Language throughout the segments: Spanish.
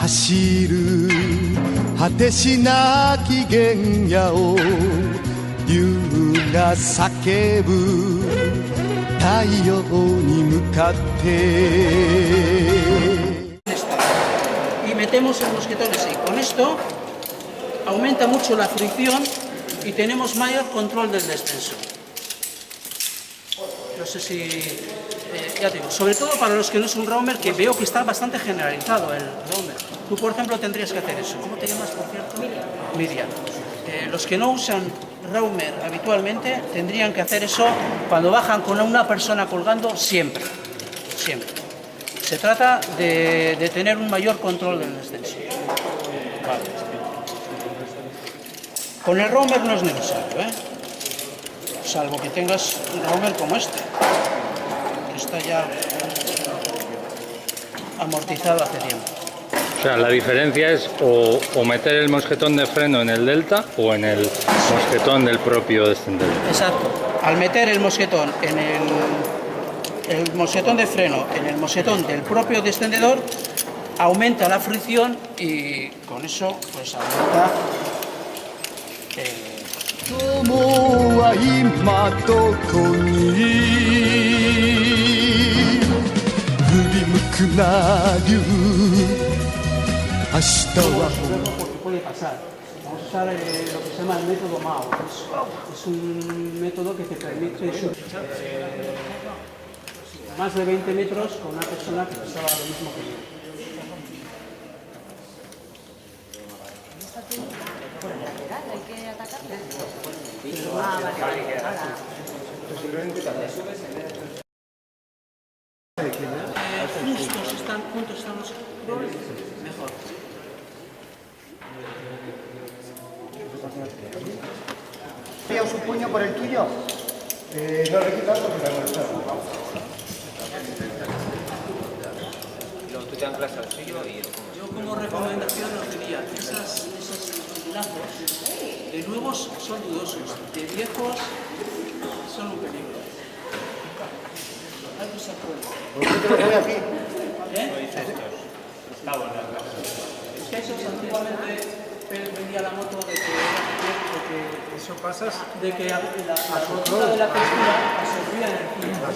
走る果てしなき原野を竜が叫ぶ太陽に向かって y metemos el mosquetón así. Con esto aumenta mucho la fricción y tenemos mayor control del descenso. No sé si... ya te digo, sobre todo para los que no es un roamer, que veo que está bastante generalizado el roamer. Tú, por ejemplo, tendrías que hacer eso. ¿Cómo te llamas, por cierto? Miriam. Los que no usan roamer habitualmente tendrían que hacer eso cuando bajan con una persona colgando siempre. Siempre. Se trata de tener un mayor control del descenso. Vale. Con el roamer no es necesario, salvo que tengas un roamer como este, que está ya amortizado hace tiempo. O sea, la diferencia es o meter el mosquetón de freno en el delta o en el mosquetón del propio descendedor. Exacto. Al meter el mosquetón en el mosquetón de freno en el mosquetón del propio descendedor, aumenta la fricción y con eso pues aumenta 友は今どこに振り向くな竜明日は porque puede pasar. Vamos a usar lo que se llama el método Mao. Es un método que te permite más de 20 metros con una persona que pesaba lo mismo que yo. Por el lateral hay que atacarle. Juntos están los colores, mejor. ¿Has un puño por el tuyo? No le he quitado porque me ha molestado. Tú te anclas al suyo y... Yo como recomendación os diría que esos lazos de nuevos son dudosos, de viejos son un peligro. Algo se acuerda. ¿Por qué te lo voy aquí? Es que esos antiguamente vendía la moto de que Eso pasas de que la rotura de la textura absorbía energía.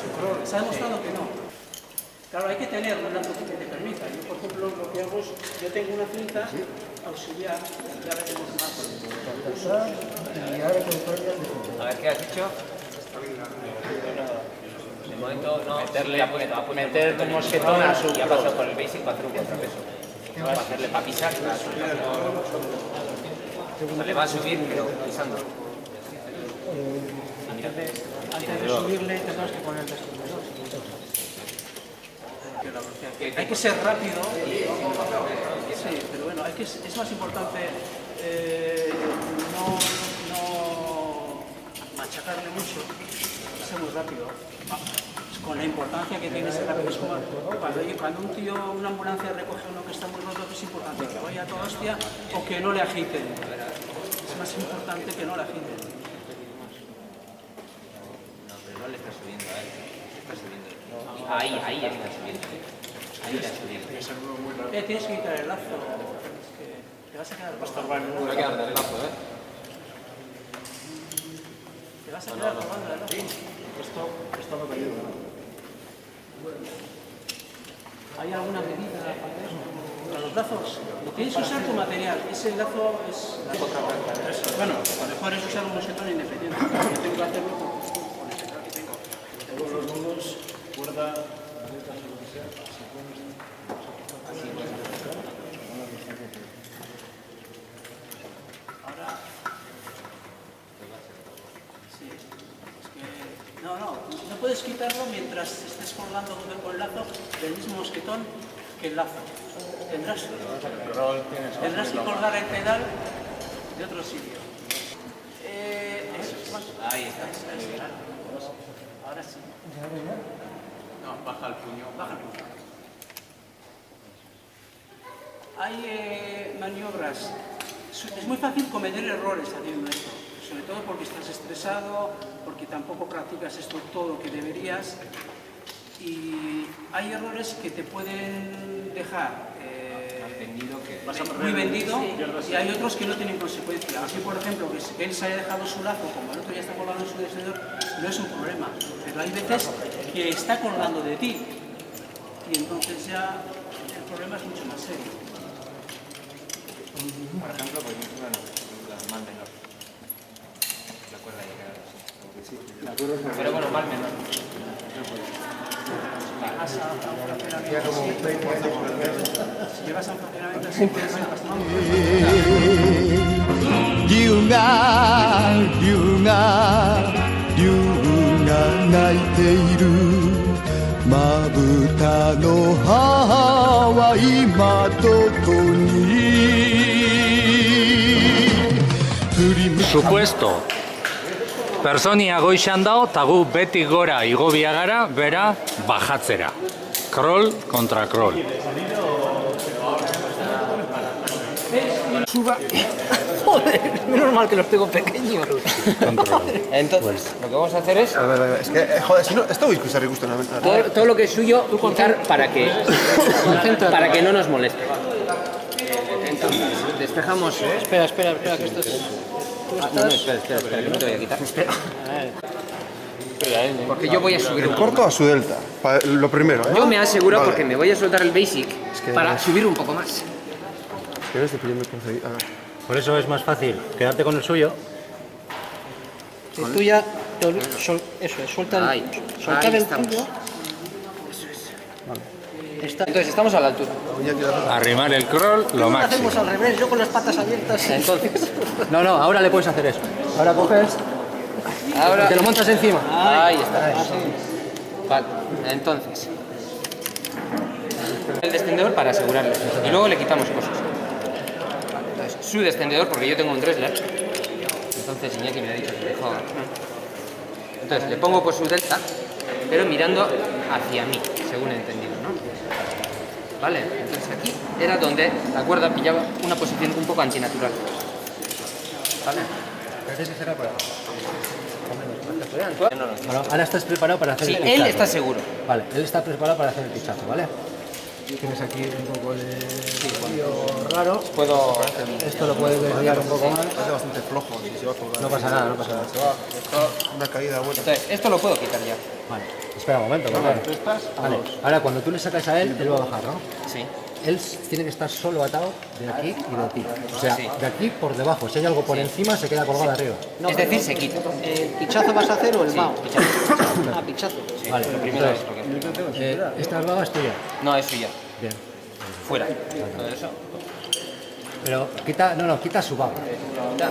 Se ha demostrado que no. Claro, hay que tener un lazo que te permita. Yo, por ejemplo, lo que hago es, yo tengo una cinta auxiliar, ya veremos más. y ahora con A ver, ¿qué has dicho? De momento no, meter un mosquetón a su y ha pasado por el basic para hacer un contrapeso. Para hacerle para pisar. Le va a subir, pero pisando. Antes de subirle tenemos que poner el descubridor. Hay que ser rápido. Sí, pero bueno, es más importante no machacarle mucho, ser muy rápido. Con la importancia que tiene ese rápido, es como cuando un tío, una ambulancia recoge a uno que está muy roto, es importante que vaya a toda hostia o que no le agiten. Es más importante que no le agiten. No, pero igual le está subiendo a él. Está subiendo. Ahí está subiendo. Ahí está subiendo. Tienes que quitar el lazo. Te vas a quedar colgando. Voy a quedar del lazo, Te vas a quedar colgando el lazo. Esto no me ayuda. ¿Hay alguna medida para los lazos? Tienes que usar tu material. Ese lazo es... Bueno, lo mejor es usar un mosquetón independiente. Yo tengo que hacerlo con el material que tengo. Tengo los nudos, cuerda, maletas o lo que sea. Ahora... Sí. Es que... No puedes quitarlo mientras estés colgando con el lazo del mismo mosquetón que el lazo. Tendrás que colgar el pedal de otro sitio. Ahí está. Ahora sí. No, baja el puño. Baja el puño. Hay maniobras. Es muy fácil cometer errores haciendo esto, sobre todo porque estás estresado, porque tampoco practicas esto todo lo que deberías. Y hay errores que te pueden dejar vendido que... muy vendido, y hay otros que no tienen consecuencia. Así, por ejemplo, que él se haya dejado su lazo, como el otro ya está colgando en su descendedor, no es un problema. Pero hay veces que está colgando de ti, y entonces ya el problema es mucho más serio. Por ejemplo, pues la mal menor. La cuerda ya queda así. Pero bueno, mal menor. Si llevas a un fraccionamiento así, puede ser bastante. 竜が鳴いているまぶたの母は今どこに Supuesto. Personia goixan dao, eta gu beti gora igo biagara, bera bajatzera. Kroll kontra kroll. Suba. Joder, menos mal que los tengo pequeños. Entonces, lo que vamos a hacer es Es que, joder, si no, esto whisky se gusta en la todo lo que es suyo, quitar para que no nos moleste. Entonces, despejamos... Espera, que esto es... No, espera, que no te voy a quitar. Espera. Porque yo voy a subir un poco corto a su delta, lo primero, ¿eh? Yo me aseguro Vale. porque me voy a soltar el basic para subir un poco más. ¿Qué es de primer conseguir? A ver. Por eso es más fácil quedarte con el suyo. Si tú ya... Eso es, suelta Ahí, el... Soltar ahí el estamos. tuyo. Está... Entonces estamos a la altura. Arrimar el kroll, lo Lo máximo. hacemos al revés, yo con las patas abiertas. Entonces, No, ahora le puedes hacer eso. Ahora coges ahora... y te lo montas encima. Ahí está. Vale, entonces... El descendedor para asegurarle. Y luego le quitamos cosas. Entonces, su descendedor, porque yo tengo un Dressler. Entonces Iñaki me ha dicho que dejó... Entonces le pongo por su delta, pero mirando hacia mí, según he entendido, ¿no? Vale, entonces aquí era donde la cuerda pillaba una posición un poco antinatural. ¿Vale? Bueno, ahora estás preparado para hacer Sí, el él pichazo. está seguro. Vale, él está preparado para hacer el pichazo, ¿vale? Tienes aquí un poco de lío raro. Puedo... Esto lo puedes desviar un poco más. Es bastante flojo, si se va a colgar. No pasa nada, no pasa nada. Una caída buena. Entonces, esto lo puedo quitar ya. Vale, espera un momento, vale. Vale, ahora cuando tú le sacas a él, él va a bajar, ¿no? Sí. Él tiene que estar solo atado de aquí y de ti. O sea, Sí. de aquí por debajo. Si hay algo por encima, se queda colgado de arriba. Es decir, se quita. ¿Pichazo vas a hacer o el mao? Pichazo. Ah, pichazo. Vale, Lo primero es entonces, lo que... esta baba es tuya. No, eso ya. Bien. Fuera. Todo eso. Pero quita, quita su baba. Ya.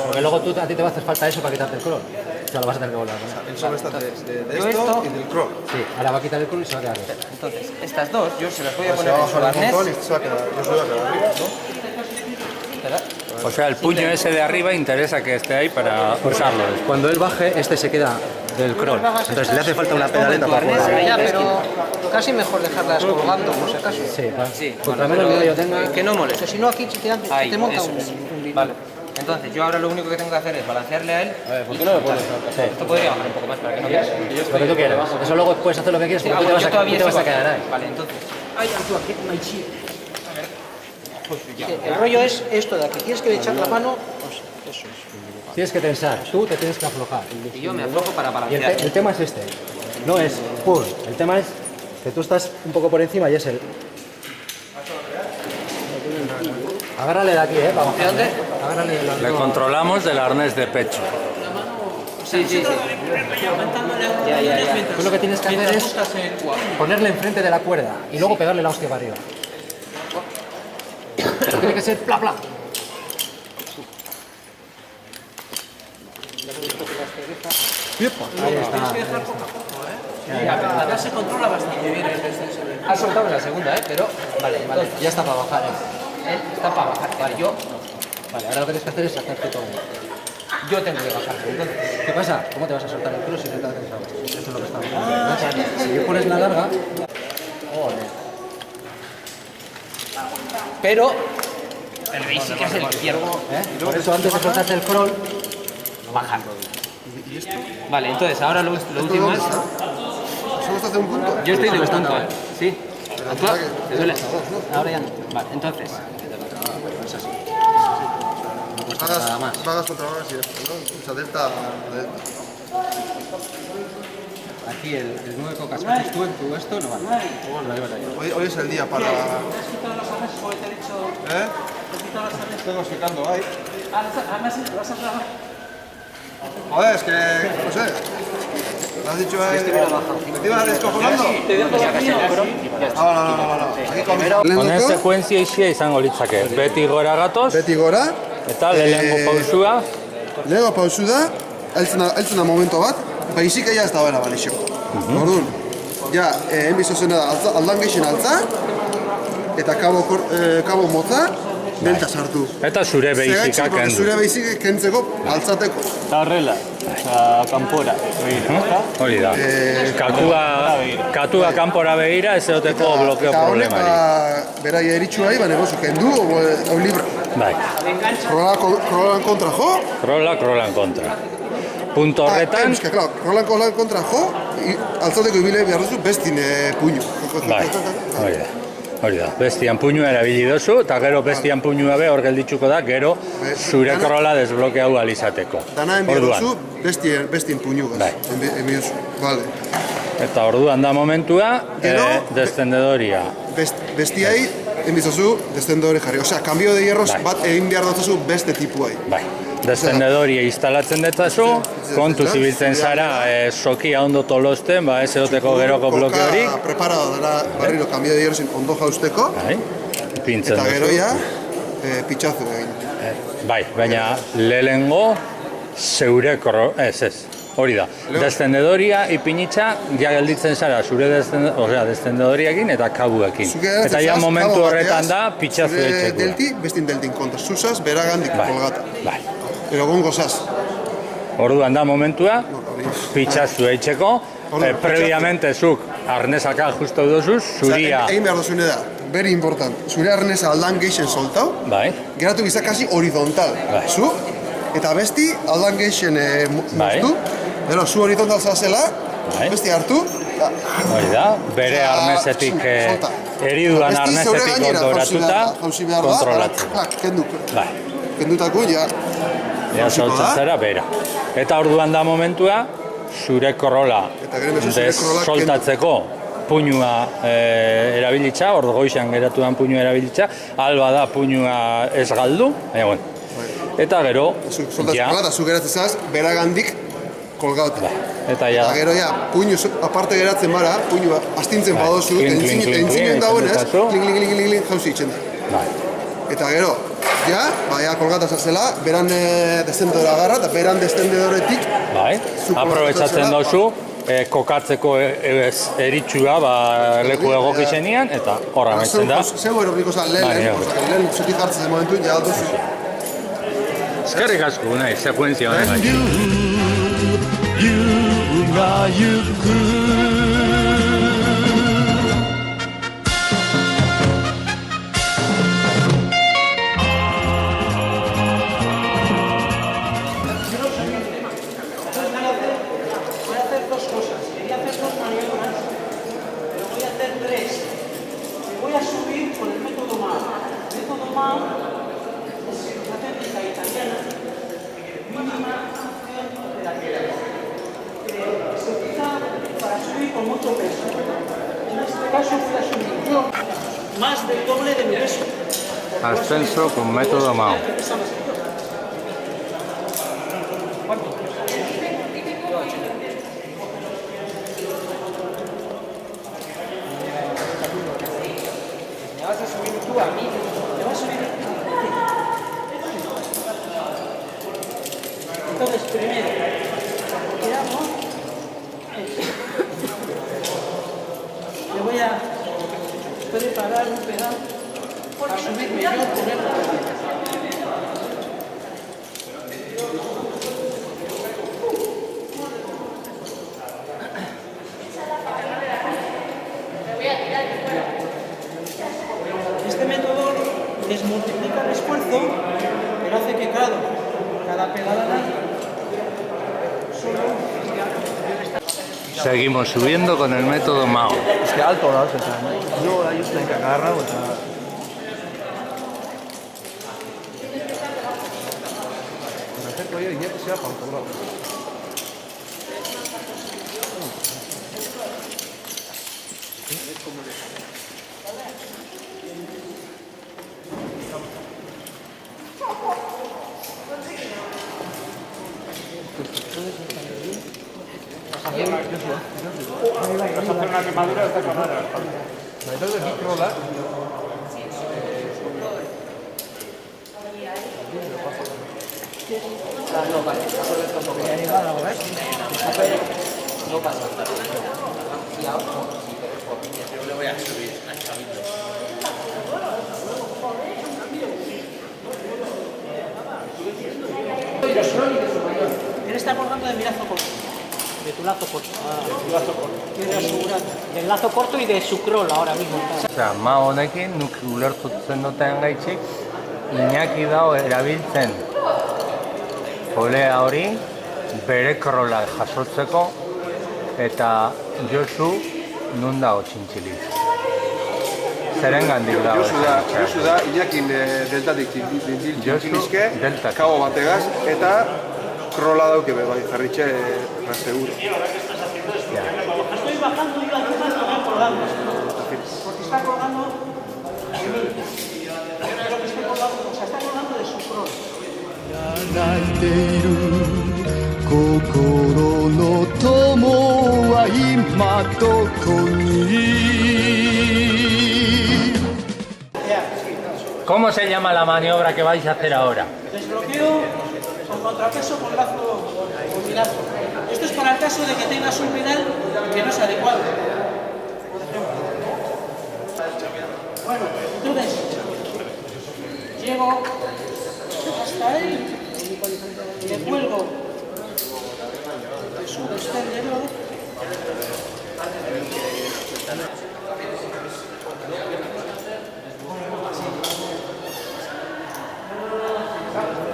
Porque luego a ti te va a hacer falta eso para quitarte el color. O sea, lo vas a tener que volver a poner. El solo está de Yo esto esto- y del crawl. Sí, ahora va a quitar el color y se va a quedar. Entonces, estas dos yo se las voy a Se poner va a en su bajar un arnés. montón y se va a quedar. Yo se va a quedar arriba, ¿no? Espera. O sea, el puño ese de arriba interesa que esté ahí para usarlo. Cuando él baje, este se queda del crawl. Entonces le hace falta una pedaleta para arnés, poder. ahí Ya, ves pero casi mejor dejarlas colgando, por si acaso. Sí, claro. Sí, Contra menos miedo yo tenga. que no O moleste. sea, si no aquí se Ahí, te monta eso un es. vídeo. Vale. Entonces, yo ahora lo único que tengo que hacer es balancearle a él. ¿Por qué no lo pones? Esto podría bajar un poco más para que no veas. Lo que tú quieras. Eso luego puedes hacer lo que quieras Sí, porque tú bueno, te yo vas a, todavía tú te vas a estoy quedar ahí. bajando. Vale, entonces. El rollo es esto de aquí. Tienes que echar la mano, pues eso es. Tienes que tensar, tú te tienes que aflojar. Y yo me aflojo para Y balancear. el tema es este. No es pull. El tema es que tú estás un poco por encima y es el. Agárrale de aquí, para bajar. ¿De dónde? Agárrale de la. Le controlamos del arnés de pecho. Sí, sí, sí. Ya. Tú lo que tienes que hacer es ponerle enfrente de la cuerda y luego pegarle la hostia para arriba. Pero tiene que ser pla pla. Ahí está. Acá se controla bastante bien el descenso. Ha soltado en la segunda, pero. Vale, entonces. Ya está para bajar. Él está para bajar. Vale, yo Vale, ahora lo que tienes que hacer es hacerte todo. tengo que bajar. Entonces, ¿Qué pasa? ¿Cómo te vas a soltar el culo si no te haces algo? Eso es lo que estamos viendo. Si pones la larga, pero. El basic es el que quiero. por eso antes de soltarte el crawl, Bajar. Vale, entonces ahora lo último es. Solo está hace un punto. Yo estoy de un punto, ¿eh? Sí. ¿Te duele? Ahora ya no. Vale, entonces. Vagas contra vagas y esto, ¿no? O sea, delta. Aquí el 9 cocas que haces tú en tu esto no vale. Hoy es el día para. ¿Te has quitado las arneses como te he dicho? ¿Eh? ¿Te has quitado las arneses? Estoy secando ahí. Arneses, ¿vas a trabajar? Joder, es que. No sé. ¿Lo has dicho ahí? ¿Te ibas descojonando? Te dejo la mío, pero... No. Aquí comienza. Honen sekuentzia isia izango litzake. Beti gora gatoz, Beti gora. eta lehenengo pausua. Lego pausu da. Eltzena momento bat. Baizik eia ez da bera balixo. Orduan. Ja, enbizo zena da aldan geixen altza. Eta kabo motza. Delta sartu. Eta zure behizika Zure kendu. behizika kentzeko altzateko. Eta horrela, kanpora. Hori da. Katua kanpora begira ez egoteko blokeo Eta honek, problemari. berai eritxuai, negozu kendu, hau libra. Bai, Krolan kontra jo. krolan kontra. Punto horretan, Euska, klar, krolan kontra jo, altzateko ibile behar duzu bestin puñu. bai, hori da. Bestian puñua erabili dozu, eta gero bestian puñua be hor gelditzuko da, gero zure krola desblokeau alizateko. Dana enbio duzu bestin puñu gaz. Bai. Enbio duzu, vale. Eta orduan da momentua, Gero, descendedoria. Bestiai, enbizozu, descendedore jarri. Osea, cambio de hierros Bai. bat egin behar dutzu beste tipuai. Bai, descendedoria instalatzen detazu, kontu zibiltzen zara, sokia ondo tolosten, ba ez egoteko geroko bloke hori. Preparado dara barriro cambio de hierrosin ondo jausteko, Bai, pintzen eta gero duzu. ja, pitxazu egin. Bai, baina lehengo zeure ez. Hori da. Descendedoria ipinitza ja gelditzen zara zure descendedoriakin eta kabuekin. Eta ja momentu horretan da pitxazu Zure etxeko. delti, bestin deltin kontra. Zuzaz, beragandik kolgata. Bai. Pero gongo zaz. Orduan da momentua, pitxazu etxeko, previamente zuk arnesaka justo dozuz, zuria. Egin behar duzune da, very important. Zure arnesa aldan geixen soltau, Bai, geratu giza kasi horizontal. Bai. Zu, eta besti aldan geixen Bai. moztu, gero zu horizontal zazela, Bai. besti hartu, hori da, bere arnesetik, solta. eriduan Besti zeure arnesetik gainera ondoratuta jauzi behar da, kontrolatzeko. kendu. Bai, Kendutako, ja, ja saltzen zara bera. Eta orduan da momentua, zure korola Eta gero mezu zure korola soltatzeko puñua erabilitza, ordu goizan geratuan puñua erabilitza, alba da puñua ez galdu, baina bueno. Eta gero, soltatzeko eta zu geratzen zaz, beragandik kolgauta. eta ja, Eta gero ja, puñu aparte geratzen bara, puñu astintzen badozu, Klin, klin, klin, entzinen klin, dagoenez, klin, klin, jauzi itxen da. bai. Eta gero, ja, ja kolgata zazela, beran descendedora agarra, eta beran descendedoretik, Bai, aprobetsatzen dauzu, kokatzeko eritxua leku egokizenian, eta horra metzen da. zeu erorriko zan lehen zutik hartzen momentu, ja aldozu. Eskerrik asko, nahi, sekuentzia honen. YouがゆくVoy a hacer dos cosas. Quería hacer dos maniobras, pero voy a hacer tres. Me voy a subir con el método MAO. El método MAO es una técnica italiana, mínima acción operativa. Se utiliza para subir con mucho peso. En este caso voy a subir yo más del doble de mi peso. Ascenso con método MAO. Me vas a subir tú a mí. Me vas a subir. Entonces, primero, tiramos. Le voy a preparar un pedal para subirme yo con él. Este método desmultiplica el esfuerzo, pero hace que cada pedalada solo Seguimos subiendo con el método Mao. Es que alto, o sea, yo ahí estoy que agarra, o sea... Me acerco yo y ya que sea para autógrafo. Él está acordando de mi lazo corto. De tu lazo corto. De tu lazo corto. Y de asegurar. Del lazo corto y de su crawl ahora mismo. Osea, Mao honekin nuk ulertutzen duten gaitxik Iñaki dao erabiltzen polea hori bere krola jasotzeko eta Josu nun dago txintxiliz. Zerengandik dago Josu da Iñakin deltatik txintxilizke, kabo bategaz, eta krola dauke bai, jarritxe seguro. Estoy bajando y la colgando. Porque está colgando de mí. Lo que estoy colgando, o sea, está colgando de su crawl. 泣いている心の友は今どこに ¿Cómo se llama la maniobra que vais a hacer ahora? Desbloqueo con contrapeso con mi lazo. Esto es para el caso de que tengas un pedal que no es adecuado. Por ejemplo. Bueno, entonces llego hasta él y le cuelgo de su extendedor.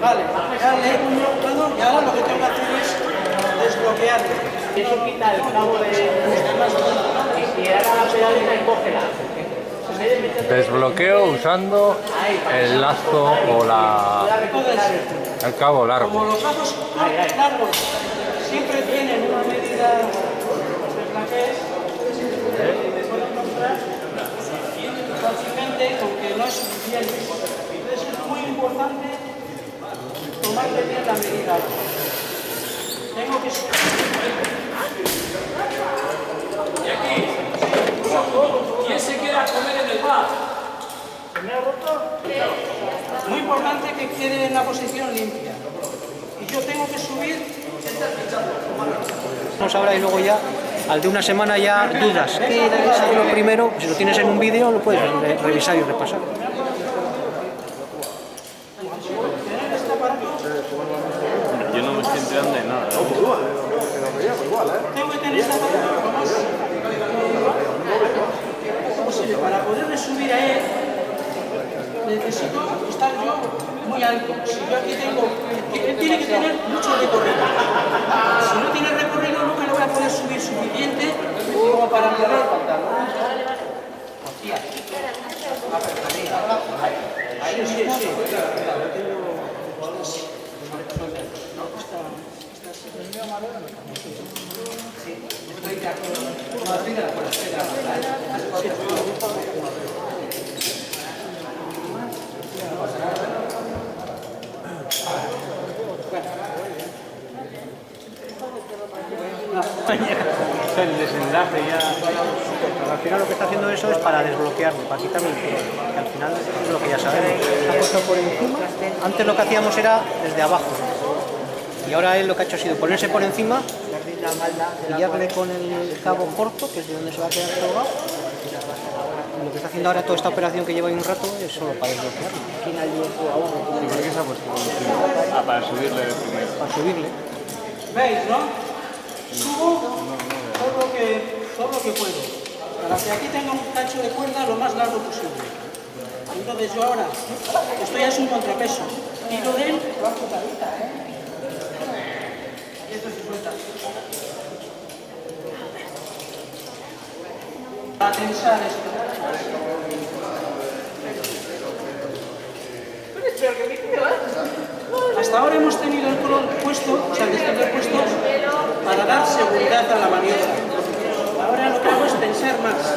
Vale, ya le he colocado y ahora lo que tengo que hacer es desbloquearlo. Eso quita el cabo de los demás. Y ahora la pedalera y cógela. Desbloqueo usando el lazo o el cabo largo. Como los lazos largos siempre tienen una medida de flaquez, se puede encontrar fácilmente, aunque no es suficiente. Entonces es muy importante tomarle bien la medida. Tengo que... Y aquí, ¿quién se queda a comer en el bar? ¿Se me ha roto? Muy importante que quede en la posición limpia. Y yo tengo que subir... Vamos ahora y luego ya, al de una semana ya dudas. ¿Qué era eso? Lo primero, si lo tienes en un vídeo, lo puedes revisar y repasar. Yo no me estoy enterando de nada. Tengo que tener esta palabra lo más posible. Para poderle subir a él, necesito estar yo muy alto. Si yo aquí tengo... Él tiene que tener mucho recorrido. Si no tiene recorrido, nunca le voy a poder subir suficiente como para mover. Sí, sí, sí. El desenlace ya. Al final lo que está haciendo eso es para desbloquearlo, para quitarlo el pie. Que al final es lo que ya sabemos. Se ha puesto por encima. Antes lo que hacíamos era desde abajo. Y ahora él lo que ha hecho ha sido ponerse por encima, pillarle con el cabo corto, que es de donde se va a quedar colgado. Y lo que está haciendo ahora toda esta operación que lleva ahí un rato es solo para desbloquearlo. ¿Y por qué se ha puesto por encima? Ah, para subirle de primero. Para subirle. ¿Veis, no? Subo todo lo que puedo. Para que aquí tenga un cacho de cuerda lo más largo posible. Entonces yo ahora, esto ya es un contrapeso. Tiro de él. Y esto se suelta. A tensar esto. Hasta ahora hemos tenido el crawl puesto, o sea, el descender puesto para dar seguridad a la maniobra. Ahora lo que hago es tensar más.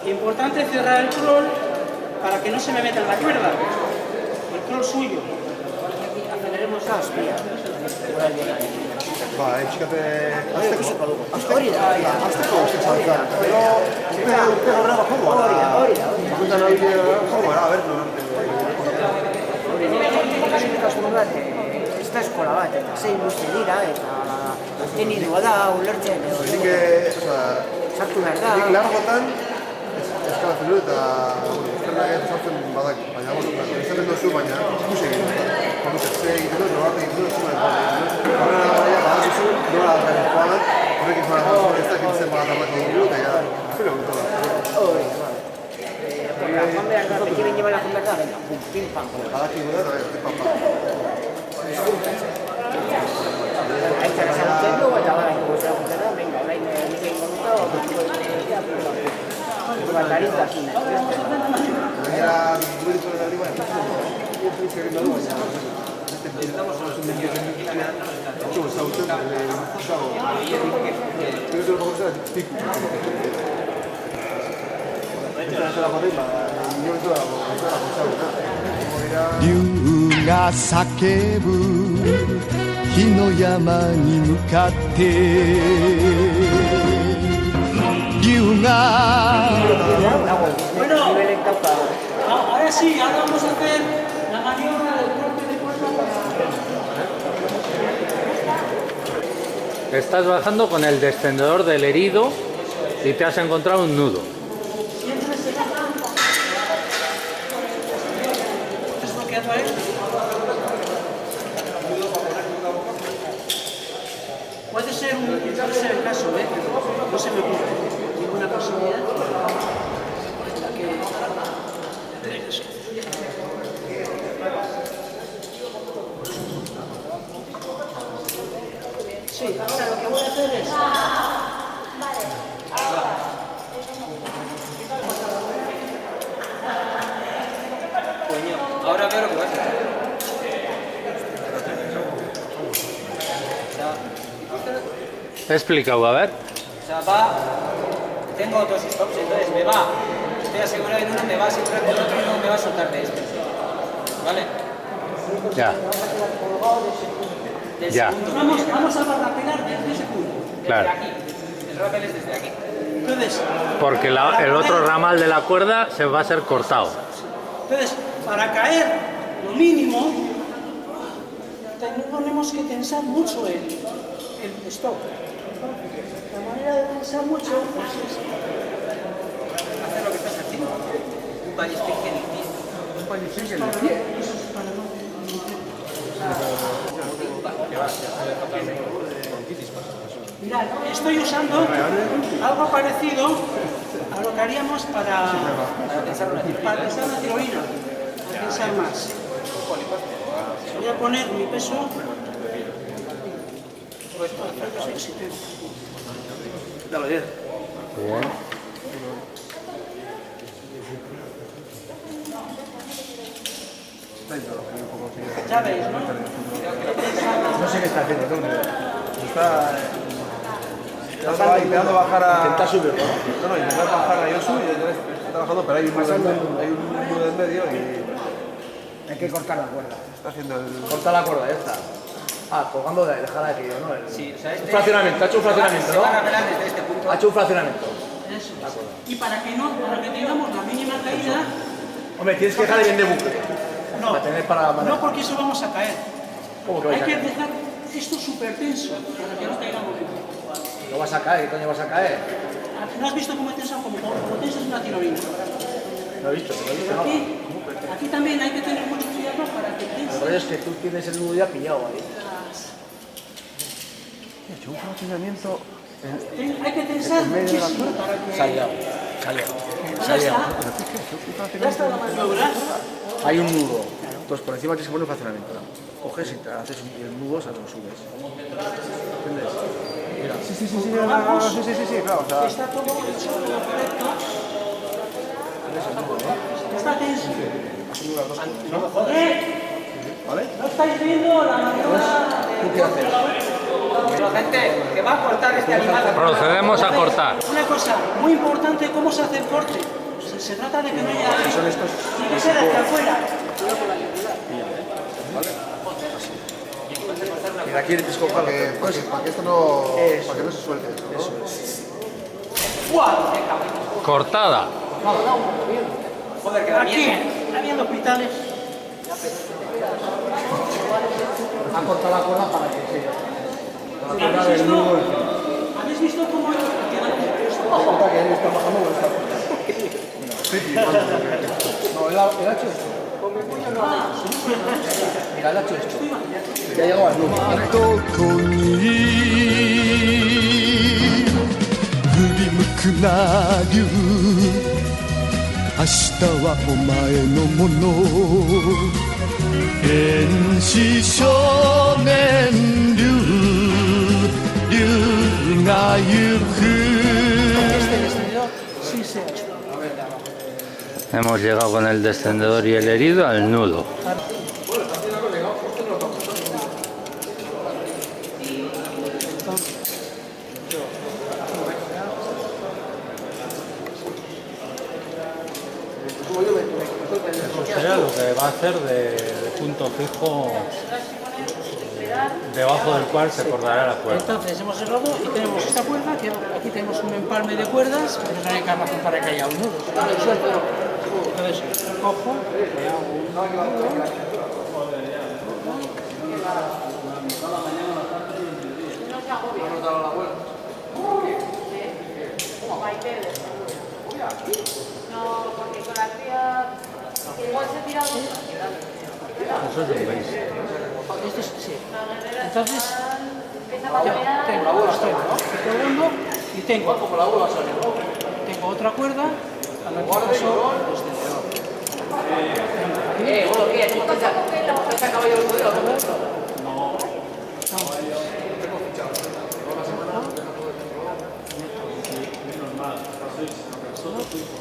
Importante cerrar el crawl para que no se me meta en la cuerda. El crawl suyo. Aceleremos a Ba, etxikate... Hori da, azteko saltzan. Pero, urte horrela jogo gara. Bakutan hori jogo gara, a ver, Kasiko bat, ez da eskola bat, eta zein luze dira, eta tenidua da, ulertzen. Sartu behar da. Nik largotan, eskalatzen dut, eta eskernak sartzen badak, baina, esaten duzu, baina, ikusi egin dut. Ze egiten dut, nolarte egiten dut, zuen horrela badakizu, nola aldaren joan, horrekin joan ez dakit zen badatarrako dugu, eta ja, zure gutu da. Hori, joan behar da, beti behin jebala joan behar da, venga, pum, pim, pam. Badakigu da, eta pim, pam, pam. Aitzak ezagutzen du, eta badakigu ezagutzen da, venga, orain nik egin gonuta, baldarintasun. Gainera, gure dituen ari baina, egin da du, baina, estamos en un medio de hecho ezagutzen, dago. Pero eso lo vamos a hacer pico.竜が叫ぶ火の山に向かって竜が Bueno, ahora sí, ahora vamos a hacer la maniobra del golpe de cuerda. Estás bajando con el descendedor del herido y te has encontrado un nudo. Desbloqueando ahí. Puede ser el caso, ¿eh? No se me ocurre ninguna posibilidad. Sí, ahora lo que voy a hacer es... Ahora veo lo que va a hacer. Te he explicado, a ver. O sea, va... Tengo dos stops, entonces me va... Estoy asegurado en uno, me va a asegurar del otro y luego me va a soltar de este. ¿Vale? Ya. Del Ya. segundo. Vamos a barrapelar desde ese punto. Claro. Desde aquí. El rappel es desde aquí. Entonces, Porque el otro ramal de la cuerda se va a ser cortado. para caer lo mínimo, tenemos que tensar mucho el stop. La manera de tensar mucho pues es Hacer lo que estás haciendo. Un ballestick en el pie. Un ballestick en el pie. Mirad, estoy usando algo parecido a lo que haríamos para tensar una tirolina, para tensar más. Voy a poner mi peso. Dale, bien. Bien. Ya veis, ¿no? No sé qué está haciendo, ¿no? Está intentando bajar a... Intentar subirlo, ¿no? No, intentar bajar a Yosu y está trabajando, pero hay un nudo en medio y... Hay que cortar la cuerda. Está haciendo el... Corta la cuerda, ya está. Ah, colgando de dejarla de tiro, ¿no? Sí, o sea, Un fraccionamiento, ha hecho un fraccionamiento, se va a ¿no? revelar desde este punto. Ha hecho un fraccionamiento. Eso es. Y para que tengamos la mínima caída... Hombre, tienes que dejarle bien de bucle. No, Para tener para manejar. no, porque eso vamos a caer. ¿Cómo que Hay vais a que caer? dejar esto súper tenso para que no caigamos. No vas a caer, ¿qué coño vas a caer? ¿No has visto cómo he tensado? Como tensas una tirolina. Lo he visto, no. Aquí también hay que tener mucho cuidado para que Lo que es que tú tienes el nudo ya pillado ahí. He hecho un fraccionamiento hay que tensar en medio de la muchísimo cuerda. para que... Saliado. Ya está la maniobra. Hay un nudo. Entonces por encima tienes que poner un fraccionamiento. Coges y te haces el nudo, se lo subes. ¿Entiendes? Mira. Sí, claro. O sea, Está todo hecho correcto. Está tenso. ¿vale? ¿No estáis viendo la maniobra? ¿Tú qué haces? La gente que va a cortar este animal. Procedemos a cortar. Una cosa muy importante, ¿cómo se hace el corte? Se trata de que no haya... Son estos. Tiene que ser hacia afuera. Y de aquí el pisco para que esto no, para que no se suelte. Cortada. Joder, que da Aquí, miedo. habiendo hospitales. ha cortado la cuerda para que se... ¿Habéis visto cómo es? Cuenta que él está bajando o está... No, él ha hecho esto. Mira, él ha hecho esto. Ya ha llegado al nudo. どこに振り向くな竜明日はお前のもの遠視少年竜竜が行く Este descendedor sí sea esto. Hemos llegado con el descendedor y el herido al nudo. Será lo que va a hacer de punto fijo debajo del cual se cortará la cuerda. Entonces hemos cerrado y tenemos esta cuerda, que aquí tenemos un empalme de cuerdas, pero no hay razón para que haya un nudo. Entonces cojo, le hago un nudo. No, porque con la cría igual se tira dos. Eso es un base. Esto es, sí. Entonces, Empieza a ya tengo el segundo y tengo otra cuerda, a la que paso el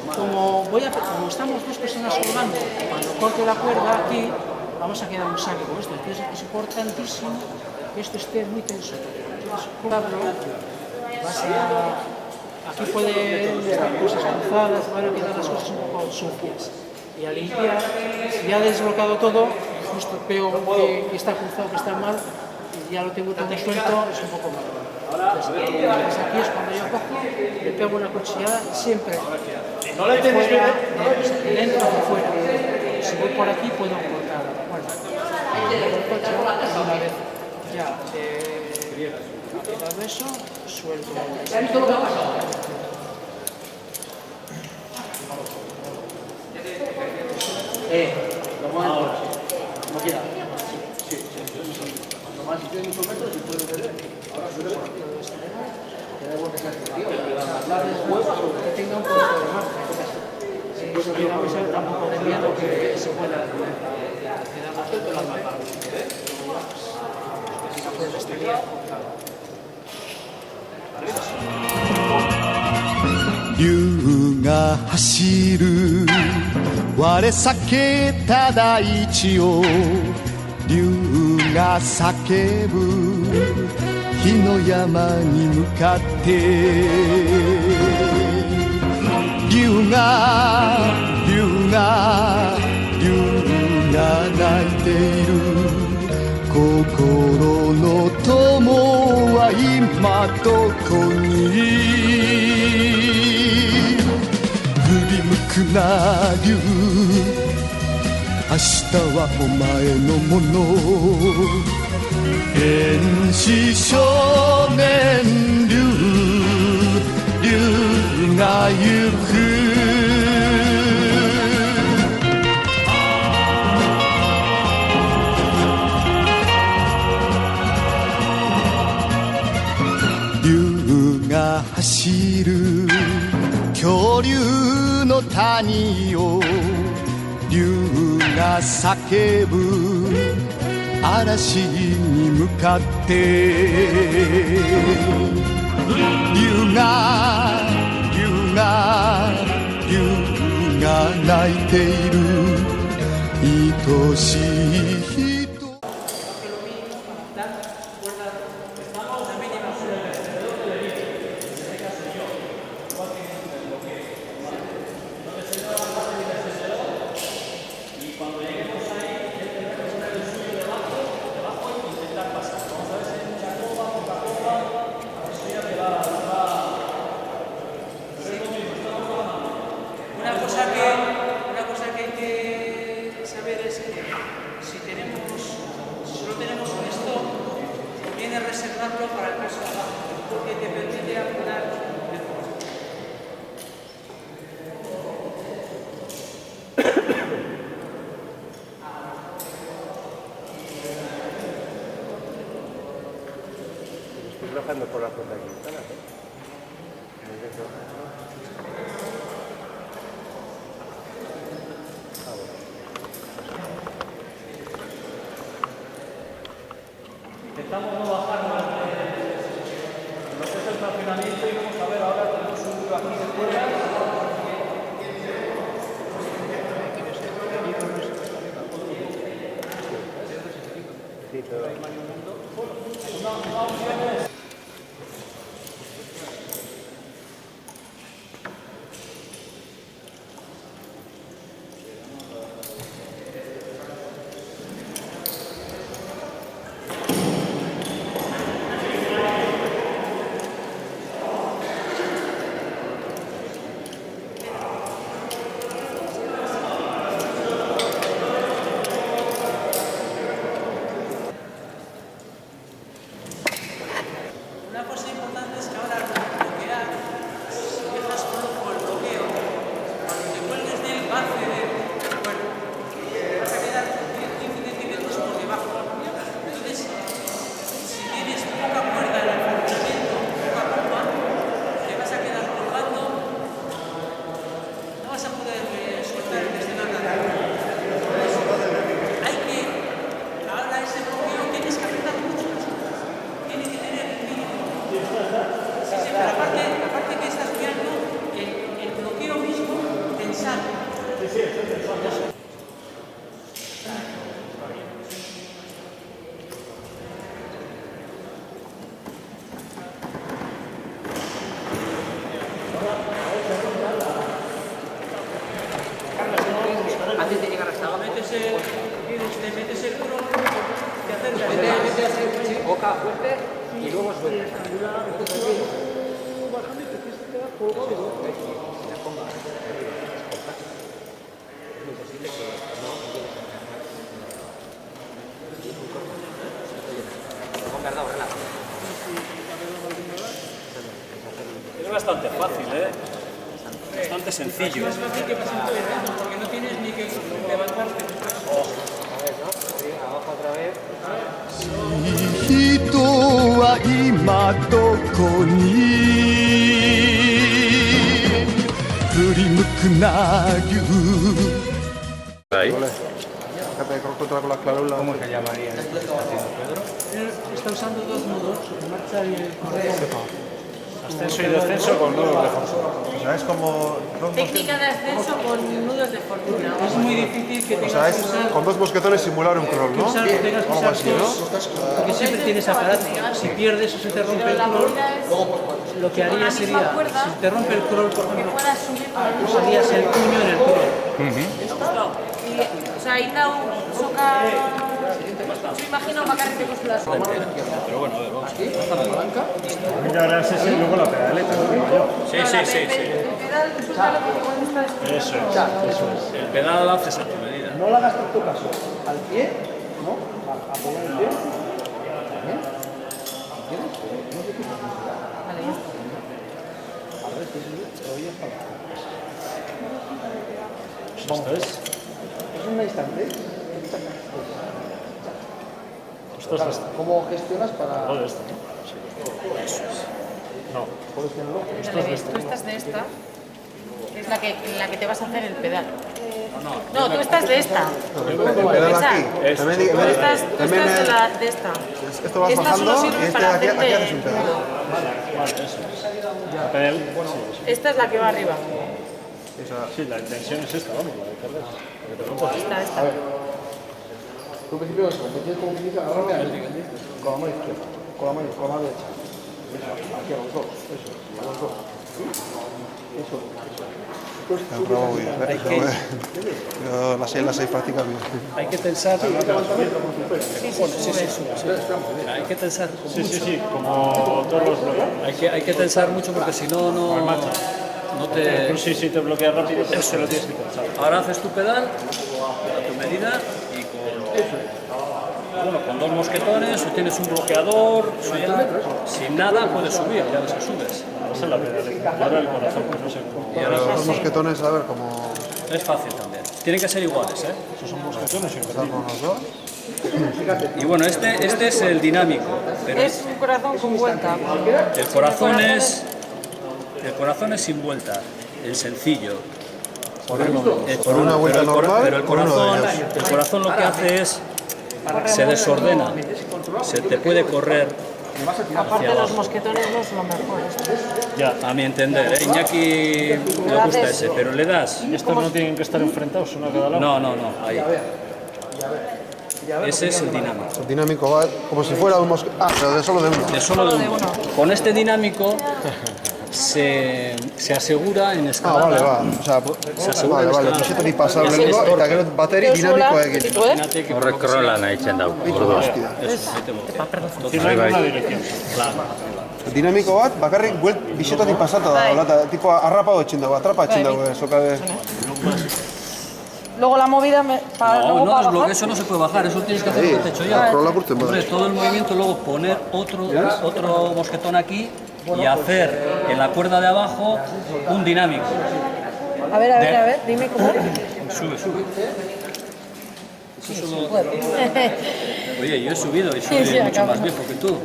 como estamos dos personas colgando, cuando corte la cuerda aquí, vamos a quedar un saco con esto. Entonces es importantísimo que esto esté muy tenso. Entonces, aquí puede haber cosas cruzadas, van a quedar las cosas un poco sucias. Y al limpiar, si ya he desblocado todo, justo veo que está cruzado, que está mal, y ya lo tengo todo suelto, es un poco malo. Entonces, aquí es cuando yo cojo, le pego una cuchillada, siempre No le tienes que... de dentro hacia afuera. Si voy por aquí puedo cortar. Bueno, una vez ya ha quedado eso, suelto. ¿Ya visto lo que ha pasado? Lo muevo como quiera. Sí. Nomás si tiene muchos metros y puede ver. Ahora sube por aquí. Tenemos que ser tío. Que tenga un poquito de margen. Si queramos ser tampoco de miedo que se pueda quedar竜が走る我避けた大地を竜が叫ぶ火の山に向かって竜が泣いている心の友は今どこに振り向くな竜明日はお前のもの遠視少年竜が行くの谷を竜が叫ぶ嵐に向かって竜が泣いている愛しい人Una cosa que hay que saber es que si solo tenemos un stop, conviene reservarlo para el caso de abajo, porque te permite apurar mejor. Estoy trabajando por la puerta aquí. Intentamos no bajar más de lo que es el estacionamiento y vamos a ver ahora, tenemos un muro aquí de fuera. Una opción es Una cosa importante es que ahora bloquear, si dejas flojo el bloqueo, cuando te cuelgues de él va a ceder, bueno, vas a quedar 10-15 centímetros por debajo. Entonces, si tienes poca cuerda en el funcionamiento, poca pompa, te vas a quedar colgando, no vas a poder soltar el descenor tan rápido. Hay que, ahora ese bloqueo tienes que apretar mucho las cosas. Tiene que tener el mínimo. Sí, pero aparte que estás viendo el bloqueo mismo, pensar. Sí, estoy pensando. Antes de llegar hasta abajo. Te metes el cron, te acercas. Boca fuerte y luego suelta. Es bastante fácil, bastante sencillo. Es fácil que pasen todo el rato, porque no tienes ni que levantarte. Abajo otra vez. 人は今どこに振り向くな竜 Ahí. Contra la clarola. ¿Cómo se llamaría esto que está haciendo Pedro? Él está usando dos nudos, el marcha y el correo. Ascenso y descenso con nudos de fortuna. O sea, es como... Técnica de ascenso con nudos de fortuna. Es muy difícil que O tengas sea, es que usar, con dos mosquetones simular un crawl, ¿no? tengas que Algo usar así, ¿no? dos, porque siempre tienes aparato. Si pierdes o se te rompe el La crawl, movida es lo que con la haría misma sería, cuerda si te rompe el crawl, por que ejemplo, puedas subir por el usarías el puño en el crawl. O sea, ahí da un soca... Yo imagino bakarrik ikusten zuen. Pero bueno, a ver, vamos. Venga, ahora es ese y luego la pedaleta, ¿no? Digo yo. Sí, sí, sí, sí. El pedal resulta lo que igual está después. Eso es. El pedal lo haces a tu medida. No lo hagas por tu caso. Al pie, ¿no? A apoyar el pie. ¿Bien? ¿Quieres? No sé qué es. Vale, ya está. A ver, ¿qué es eso? Te oyes para abajo. Esto es. Es un instante. Esto es esto. ¿Cómo gestionas para...? Todo esto, ¿no? Sí. Eso es. No. ¿Puedes tenerlo? Esto es de esto. Tú estás de esta. Es la que te vas a hacer el pedal. No, tú estás de esta. pedal aquí. Tú estás de esta. Esto vas Esta bajando solo y sirve este para de aquí haces un hacerte pedal. Esta es la que va arriba. Sí, la intención es esta, vamos, la de carrera. Esta. Tú al principio eso, me tienes como que indicar, agarrarme a él, con la mano izquierda, con la mano derecha. Eso, aquí a los dos, eso, a los dos. Eso. El bravo, yo las seis prácticas bien. Hay que tensar. Hay que tensar. Sí, como todos los bloques. Hay que tensar mucho porque si no, no te. Sí, te bloqueas rápido, eso lo tienes que tensar. Ahora haces tu pedal a tu medida y con dos mosquetones o tienes un bloqueador, sin nada puedes subir, ya ves que subes. Esa es la pedaleta. Ahora el corazón, pues no sé cómo. Y ahora los mosquetones, a ver cómo. Es fácil también. Tienen que ser iguales, ¿eh? Esos son mosquetones y Empezamos los dos. Y bueno, este es el dinámico. Pero Es un corazón con vuelta. el corazón es sin vuelta, el sencillo. Por una vuelta normal, pero el corazón lo que hace es se desordena, se te puede correr. Aparte los mosquetones no son lo mejor. Ya, a mi entender, Iñaki le gusta ese, pero le das. ¿Estos no tienen que estar enfrentados uno a cada lado? No, ahí. Ese es el dinámico. El dinámico va como si fuera un mosquetón. Ah, pero de solo de uno. De solo de uno. Con este dinámico se asegura en escalada. Vale. O sea, se asegura en vale. escalada. Ni pasable lengo, eta gero bateri dinamikoa egin. Horrek krolan haitzen dau. Tiene una dirección. Claro. Dinamiko bat, bakarrik bixetatik pasata da, holata, tipo arrapado etxen dago, atrapa etxen dago, sokabe. Luego la movida para No, desbloquea, eso no se puede bajar, eso tienes que hacer lo que te he hecho ya. Hombre, todo el movimiento, luego poner otro mosquetón aquí y hacer en la cuerda de abajo un dinámico. A ver, dime cómo. Sube. Eso solo... Oye, yo he subido y soy mucho más viejo que tú.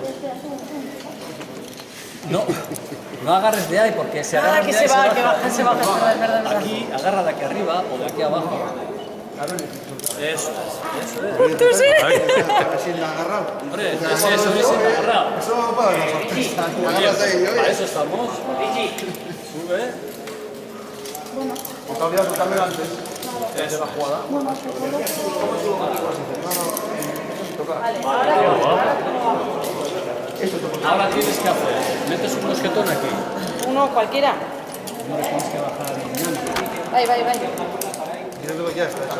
No agarres de ahí porque se agarra de ahí se baja, es verdad. Aquí, agarra de aquí arriba o de aquí abajo. Eso es. ¿Tú sí? Hombre, eso es agarrado. Eso va para la sorpresa. Para eso estamos. Sube. Te olvidas tu cambio antes de la jugada. Ahora tienes que hacer, metes un mosquetón aquí. Uno cualquiera. No tienes que bajar el dinámico. Vaya. Ya está hecho.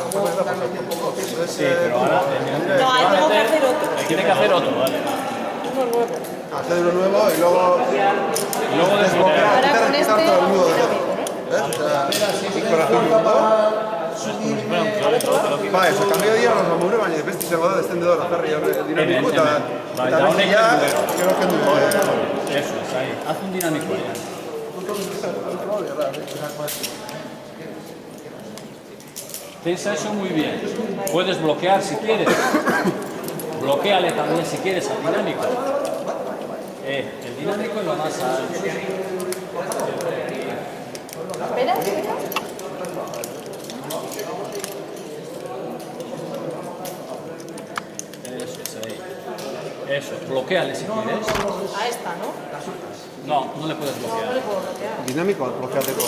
Sí, pero ahora No, ahí tengo que hacer otro. tiene que hacer otro, vale. Uno nuevo. Hacer uno nuevo y luego desbloquear, Ahora con quitar todo el nudo. El corazón ba, eso, cambio dira nos amure, baina beste izango da destendedora, jarri dinamiko eta beste ya, creo que no. Eso es, ahí. Haz un dinámico ahí. Piensa eso muy bien. Puedes bloquear si quieres. Bloquéale también si quieres al dinámico. El dinámico es lo más alto. Espera. Eso es ahí. Eso, bloquéale si quieres. A esta, ¿no? No le puedes bloquear. Dinamiko, blokeateko.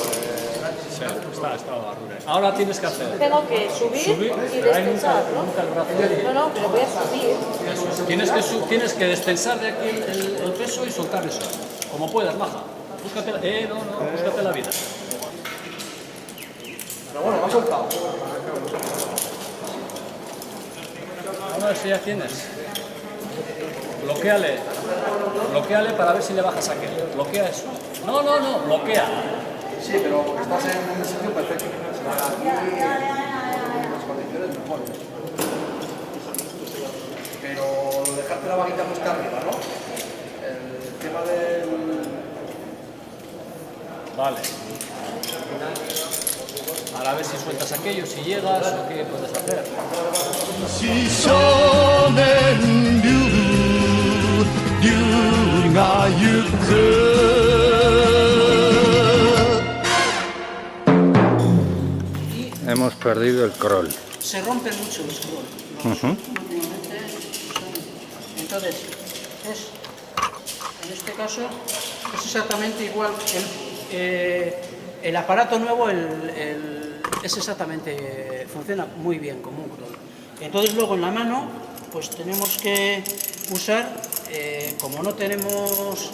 Está barrure. Ahora tienes que hacer. Tengo que subir y destensar, ¿no? Nunca el brazo. No, pero voy a subir. Tienes que destensar de aquí el peso y soltar eso. Como puedas, baja. Búscate la vida. Pero bueno, me ha soltado. Ahora eso ya tienes. Bloquéale para ver si le bajas aquel. Bloquea eso. No, bloquea. Sí, pero porque estás en un sitio perfecto. Aquí, en las condiciones mejores. Pero lo dejarte la vaguita puesta arriba, ¿no? El tema del... Vale. Ahora a ver si sueltas aquello, si llegas o qué puedes hacer. 少年龍が行く hemos perdido el crawl. Se rompen mucho los scroll. Entonces, en este caso es exactamente igual. El aparato nuevo es exactamente, funciona muy bien como un crawl. Entonces luego en la mano pues tenemos que usar, como no tenemos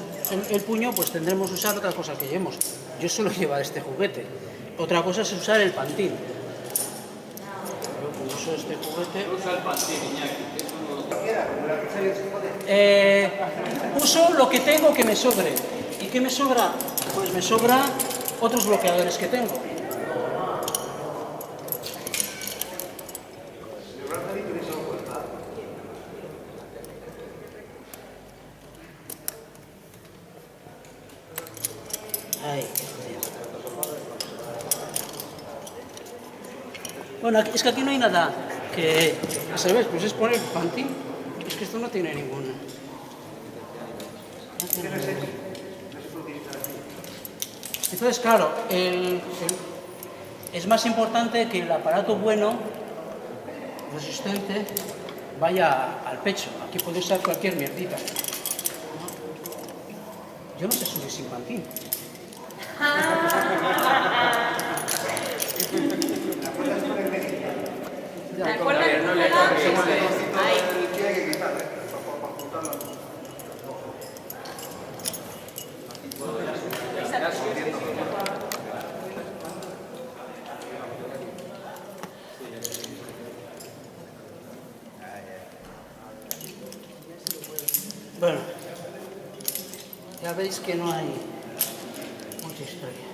el puño, pues tendremos que usar otra cosa que llevemos. Yo suelo llevar este juguete. Otra cosa es usar el pantín. Yo uso este juguete. Usa el pantín, Iñaki. Uso lo que tengo que me sobre. ¿Y qué me sobra? Pues me sobra otros bloqueadores que tengo. Ahí. Bueno, es que aquí no hay nada que, ¿sabes? Pues es poner pantín. Es que esto no tiene ningún... Entonces, claro, es más importante que el aparato bueno, resistente, vaya al pecho. Aquí puede usar cualquier mierdita. Yo no sé subir sin pantín. ¿Te acuerdas de no le Bueno, ya veis que no hay mucha historia.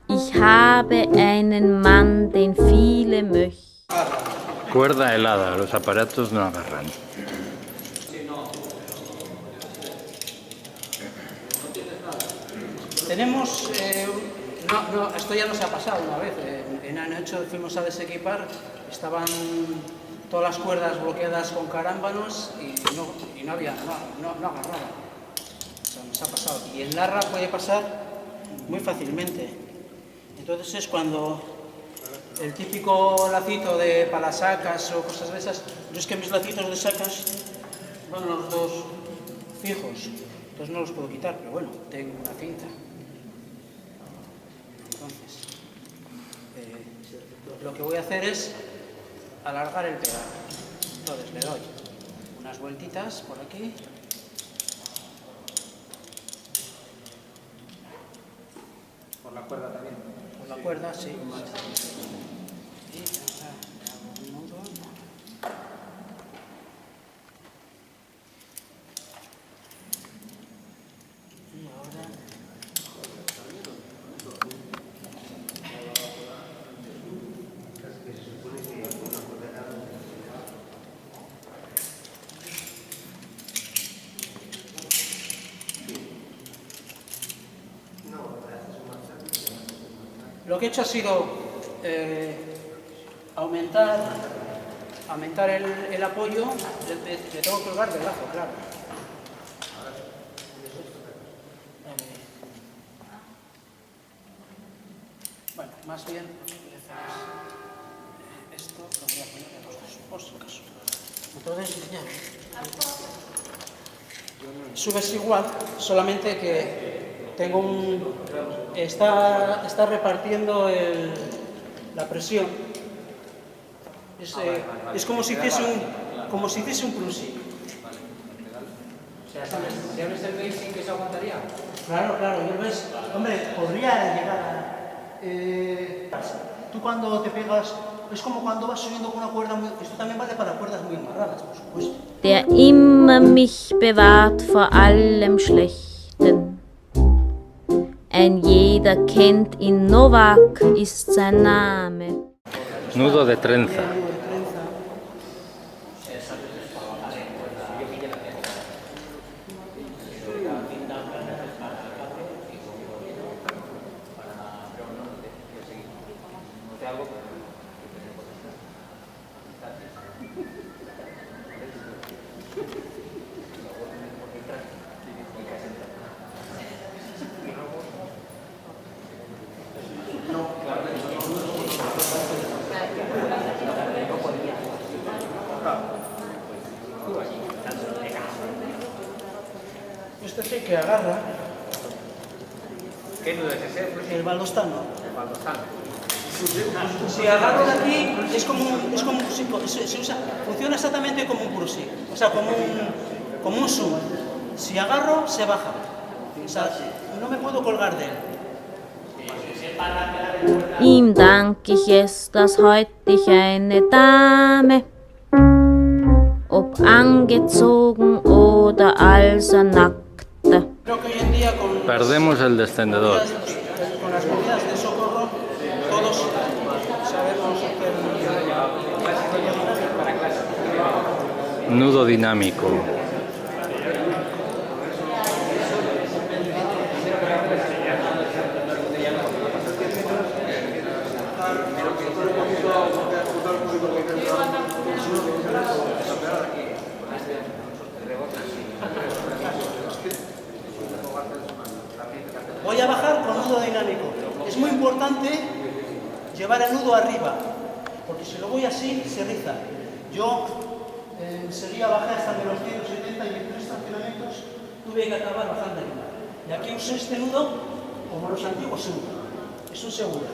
Ich habe einen Mann, den viele möchten. Cuerda helada, los aparatos no agarran. Tenemos, esto ya nos ha pasado una vez, en año 8 fuimos a desequipar, estaban todas las cuerdas bloqueadas con carámbanos y no agarraba. O sea, nos ha pasado. Y en Larra puede pasar muy fácilmente. Entonces es cuando el típico lacito de palasacas o cosas de esas, yo es que mis lacitos de sacas van los dos fijos, entonces no los puedo quitar, pero bueno, tengo una cinta. Entonces, lo que voy a hacer es alargar el pedal. Entonces le doy unas vueltitas por aquí. Por la cuerda también. Por la cuerda, sí. Y vamos a un nudo. Y ahora... Lo que he hecho ha sido aumentar el apoyo, le tengo que colgar del lazo, claro. Bueno, más bien voy a hacer esto, lo voy a poner en los dos, por si acaso. Entonces, ya. Subes igual, solamente que tengo un... Está repartiendo la presión. Es como si hiciese un plusí. O sea, si abres el racing, ¿que se aguantaría? Claro, yo ves, hombre, podría llegar a... Tú cuando te pegas, es como cuando vas subiendo con una cuerda muy... Esto también vale para cuerdas muy amarradas, por supuesto. Der immer mich bewahrt vor allem Schlechten. Ein jeder kennt ihn, Novak ist sein Name. Nudo de trenza. Este sí que agarra. ¿Qué nudo es ese? El baldostano. El baldostano. Si agarro de aquí, es como se usa, funciona exactamente como un brusí, o sea, como un zoom. Si agarro, se baja. O sea, no me puedo colgar de él. Ihm danke ich es, dass heute ich eine Dame, ob angezogen oder also nackte. Creo que hoy en día Perdemos el descendedor. con las medidas de socorro, todos sabemos hacer Nudo dinámico. Voy a bajar con nudo dinámico. Es muy importante llevar el nudo arriba, porque si lo voy así, se riza. Yo enseguida bajé hasta menos 170 y en 3 estacionamientos tuve que acabar bajando arriba. Y aquí usé este nudo como los antiguos seguros. Es un seguro.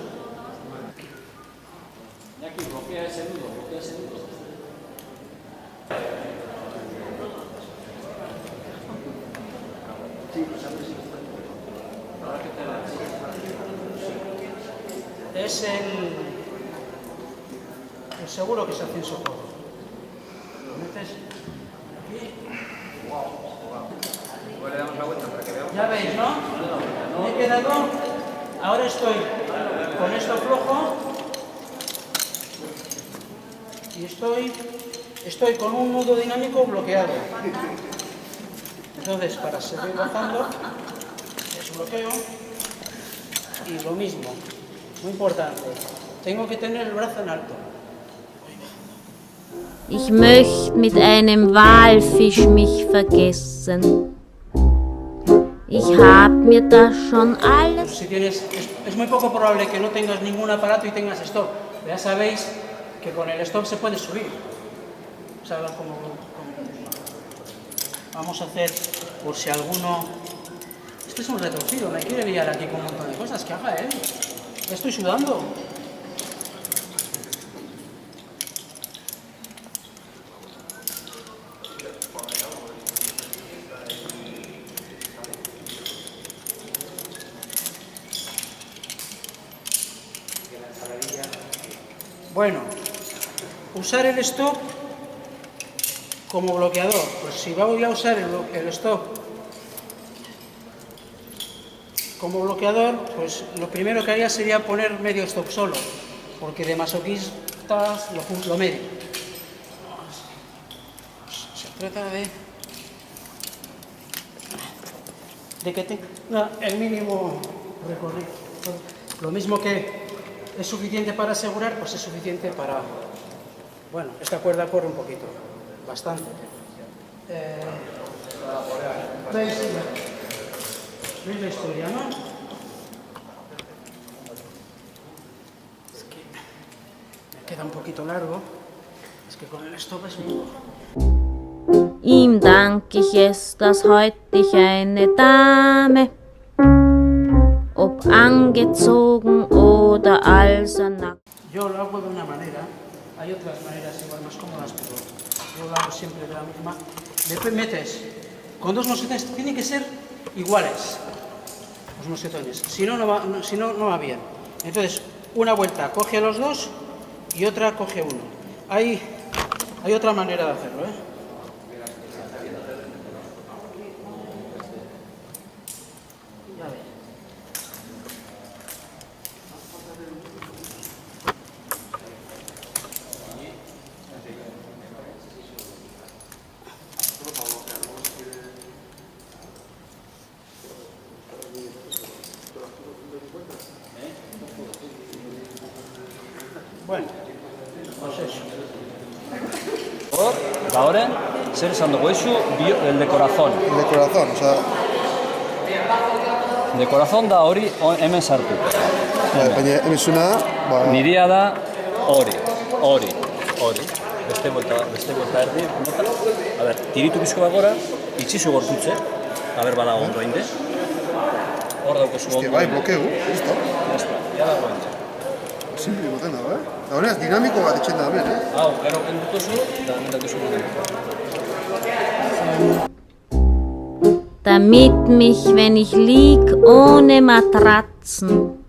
Y aquí bloquea ese nudo, bloquea ese nudo. Es el seguro que se hace en socorro. Lo metes aquí. Igual le damos la vuelta para que veamos. Ya veis, ¿no? Me he quedado. Ahora estoy con esto flojo. Y estoy con un nudo dinámico bloqueado. Entonces, para seguir bajando, desbloqueo. Y lo mismo. Muy importante. Tengo que tener el brazo en alto. Ich möcht mit einem Walfisch mich vergessen. Ich hab mir das schon alles. Si tienes, es muy poco probable que no tengas ningún aparato y tengas stop. Ya sabéis que con el stop se puede subir. O sea, vamos a hacer, por si alguno... Este es un retorcido, me quiere liar aquí con un montón de cosas. ¿Qué haga él? Ya estoy sudando. Bueno, usar el stop como bloqueador. Pues si voy a usar el stop como bloqueador, pues lo primero que haría sería poner medio stop solo, porque de masoquistas lo medio. Se trata de que tenga el mínimo recorrido. Lo mismo que es suficiente para asegurar, pues es suficiente para... Bueno, esta cuerda corre un poquito, bastante. ¿Veis la historia, no? Es que me queda un poquito largo. Es que con el stop es muy... Ihm danke ich es, dass heute ich eine Dame, ob angezogen oder also nackt. Yo lo hago de una manera, hay otras maneras igual más cómodas, pero yo lo hago siempre de la misma. Después metes con dos mosquetones, tienen que ser iguales los mosquetones, si no, no va bien. Entonces, una vuelta coge a los dos y otra coge uno. Hay otra manera de hacerlo, ¿eh? Ya ves. Bueno, pues eso. Ahora, zer esan dugu eizu, el de corazón. El de corazón, o sea... De corazón da hori hemen sartu. Baina emezuna da... Nirea da hori. Beste vuelta erdi, nota. A ber, tiritu bizko bat gora, itxizu gorputze. Aber badago ondoinde. Hor daukazu Hostia, bai, blokeu, listo. Ja dago ontsa. Simple imoten dago, Da honez, dinamiko bat etxen da hemen, Hau, gero kendutuzu, eta hemen daukazu Damit mich, wenn ich lieg ohne Matratzen,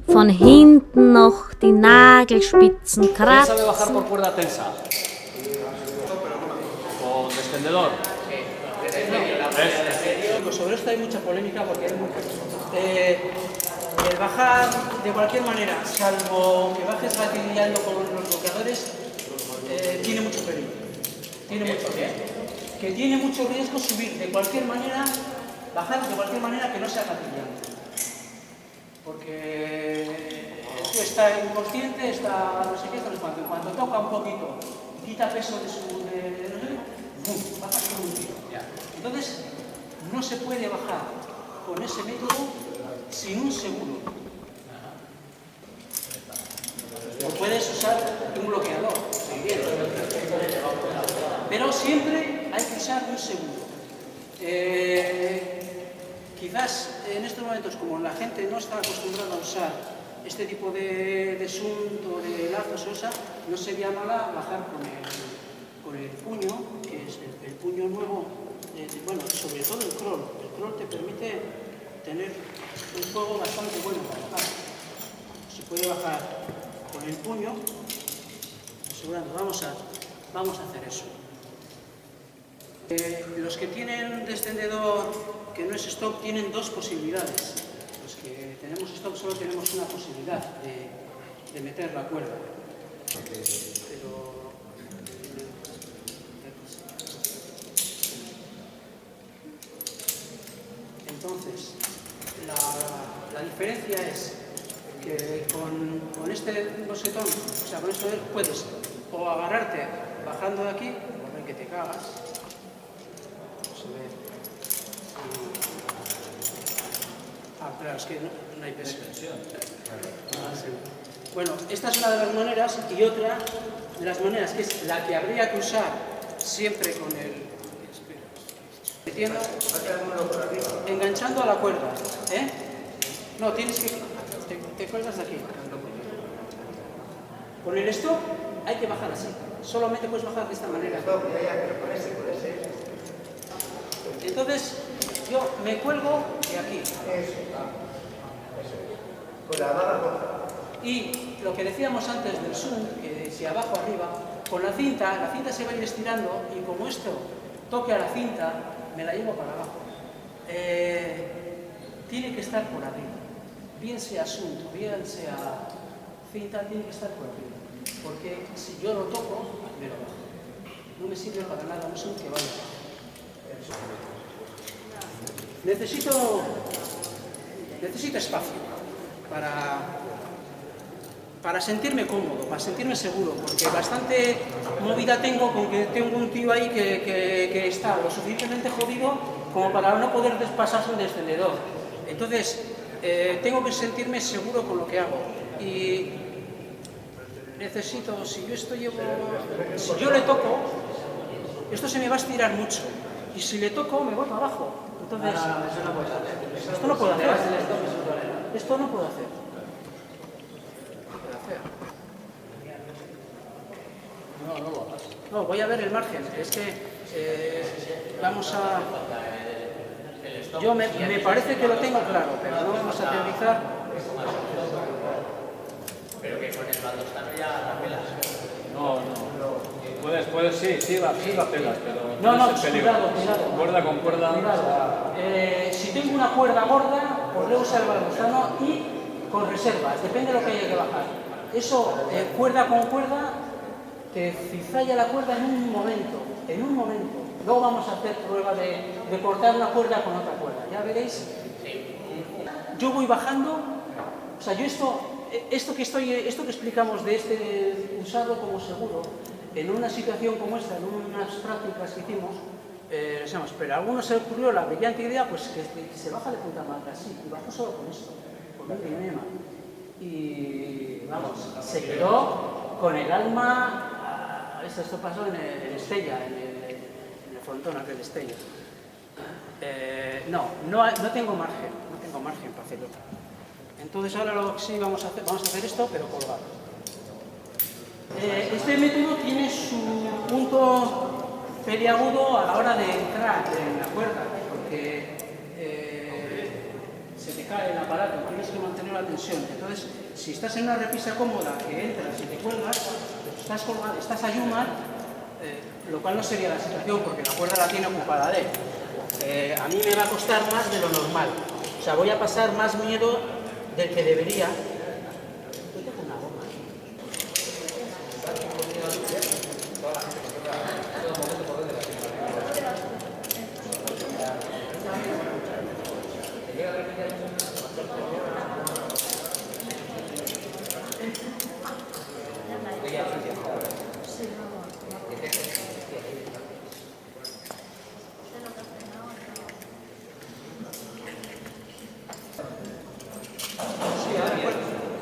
von hinten noch die Nagelspitzen ¿Quién sabe bajar kratzen. por cuerda tensa? Con descendedor. Sobre esto hay mucha polémica porque el bajar de cualquier manera, salvo que bajes facilitando con los bloqueadores, tiene mucho peligro. Tiene mucho riesgo. Que tiene mucho riesgo subir de cualquier manera, bajar de cualquier manera que no sea facilitando. Porque tú está inconsciente, está no sé qué, cuando toca un poquito, quita peso de su... ¡bum! Baja con un tiro. Entonces, no se puede bajar con ese método sin un seguro. O puedes usar un bloqueador, pero siempre hay que usar un seguro. Quizás en estos momentos, como la gente no está acostumbrada a usar este tipo de sunto o de lazos, no sería mala bajar con el puño, que es el puño nuevo, bueno, sobre todo el crawl. El crawl te permite tener un juego bastante bueno para bajar. Se puede bajar con el puño, asegurando, vamos a hacer eso. Los que tienen descendedor que no es stop tienen dos posibilidades. Los que tenemos stop solo tenemos una posibilidad de meter la cuerda. Pero entonces, la diferencia es que con este bosetón, o sea, con esto puedes o agarrarte bajando de aquí, a ver que te cagas. Vamos a ver. Claro, es que no hay peso. Bueno, esta es una de las maneras, y otra de las maneras, que es la que habría que usar siempre con el... Metiendo, enganchando a la cuerda, No, tienes que... Te cuelgas de aquí. Con el stop hay que bajar así. Solamente puedes bajar de esta manera. Entonces, yo me cuelgo de aquí. Y lo que decíamos antes del zoom, que si abajo arriba, con la cinta se va a ir estirando y como esto toque a la cinta, me la llevo para abajo. Tiene que estar por arriba. Bien sea asunto, bien sea cinta, tiene que estar por arriba. Porque si yo lo toco, me lo bajo. No me sirve para nada un zoom que vaya abajo. Necesito espacio para sentirme cómodo, para sentirme seguro, porque bastante movida tengo con que tengo un tío ahí que está lo suficientemente jodido como para no poder pasarse un descendedor. Entonces, tengo que sentirme seguro con lo que hago. Y necesito, si yo le toco, esto se me va a estirar mucho. Y si le toco, me voy para abajo. Entonces, esto no puedo hacer. Esto no puedo hacer. No, voy a ver el margen. Es que vamos a... Yo me parece que lo tengo claro, pero no vamos a teorizar. Pero que con el baldostano ya la pelas. No. Puedes, sí la pelas, pero No, es el peligro. cuidado. Cuerda con cuerda. Si tengo una cuerda gorda, podré usar el baldostano y con reservas, depende de lo que haya que bajar. Eso, cuerda con cuerda, te cizalla la cuerda en un momento. Luego vamos a hacer prueba de cortar una cuerda con otra cuerda, ya veréis. Yo voy bajando, o sea, yo esto que explicamos de usarlo como seguro, en una situación como esta, en unas prácticas que hicimos, pero a algunos se le ocurrió la brillante idea, pues que se baja de punta marca así, y bajo solo con esto, con un dinema. Y vamos, se quedó con el alma, esto pasó en Estella, en el frontón aquel de Estella. No tengo margen para hacer otra. Entonces ahora lo que sí vamos a hacer esto, pero colgado. Este método tiene su punto peliagudo a la hora de entrar en la cuerda, porque se te cae el aparato, tienes que mantener la tensión. Entonces, si estás en una repisa cómoda que entras y te cuelgas, estás colgado, estás a yuma, lo cual no sería la situación porque la cuerda la tiene ocupada de él. A mí me va a costar más de lo normal. O sea, voy a pasar más miedo del que debería. Yo tengo una goma aquí.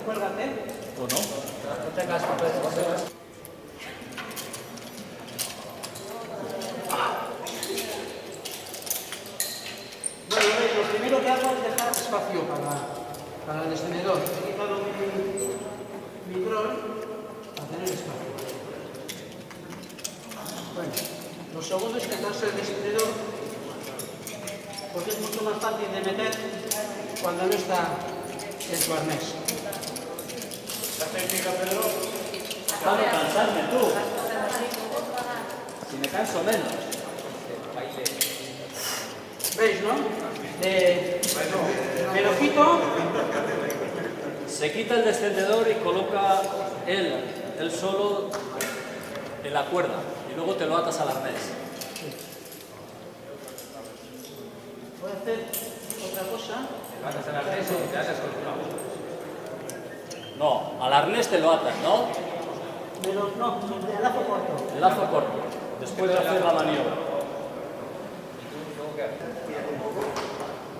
Cuélgate. ¿O no? No tengas papeles. Bueno, lo primero que hago es dejar espacio para el descendedor. He quitado mi crawl para tener espacio. Bueno, lo segundo es quitarse el descendedor porque es mucho más fácil de meter cuando no está en su arnés. La técnica, Pedro. Acabo de cansarme, tú. Si me canso menos. ¿Veis, no? Me lo quito. Se quita el descendedor y coloca él solo en la cuerda. Y luego te lo atas al arnés. Voy a hacer otra cosa. ¿Te atas al arnés o te atas con el clavo? No, al arnés te lo atas, ¿no? No, el lazo corto. El lazo corto. Después de hacer la maniobra.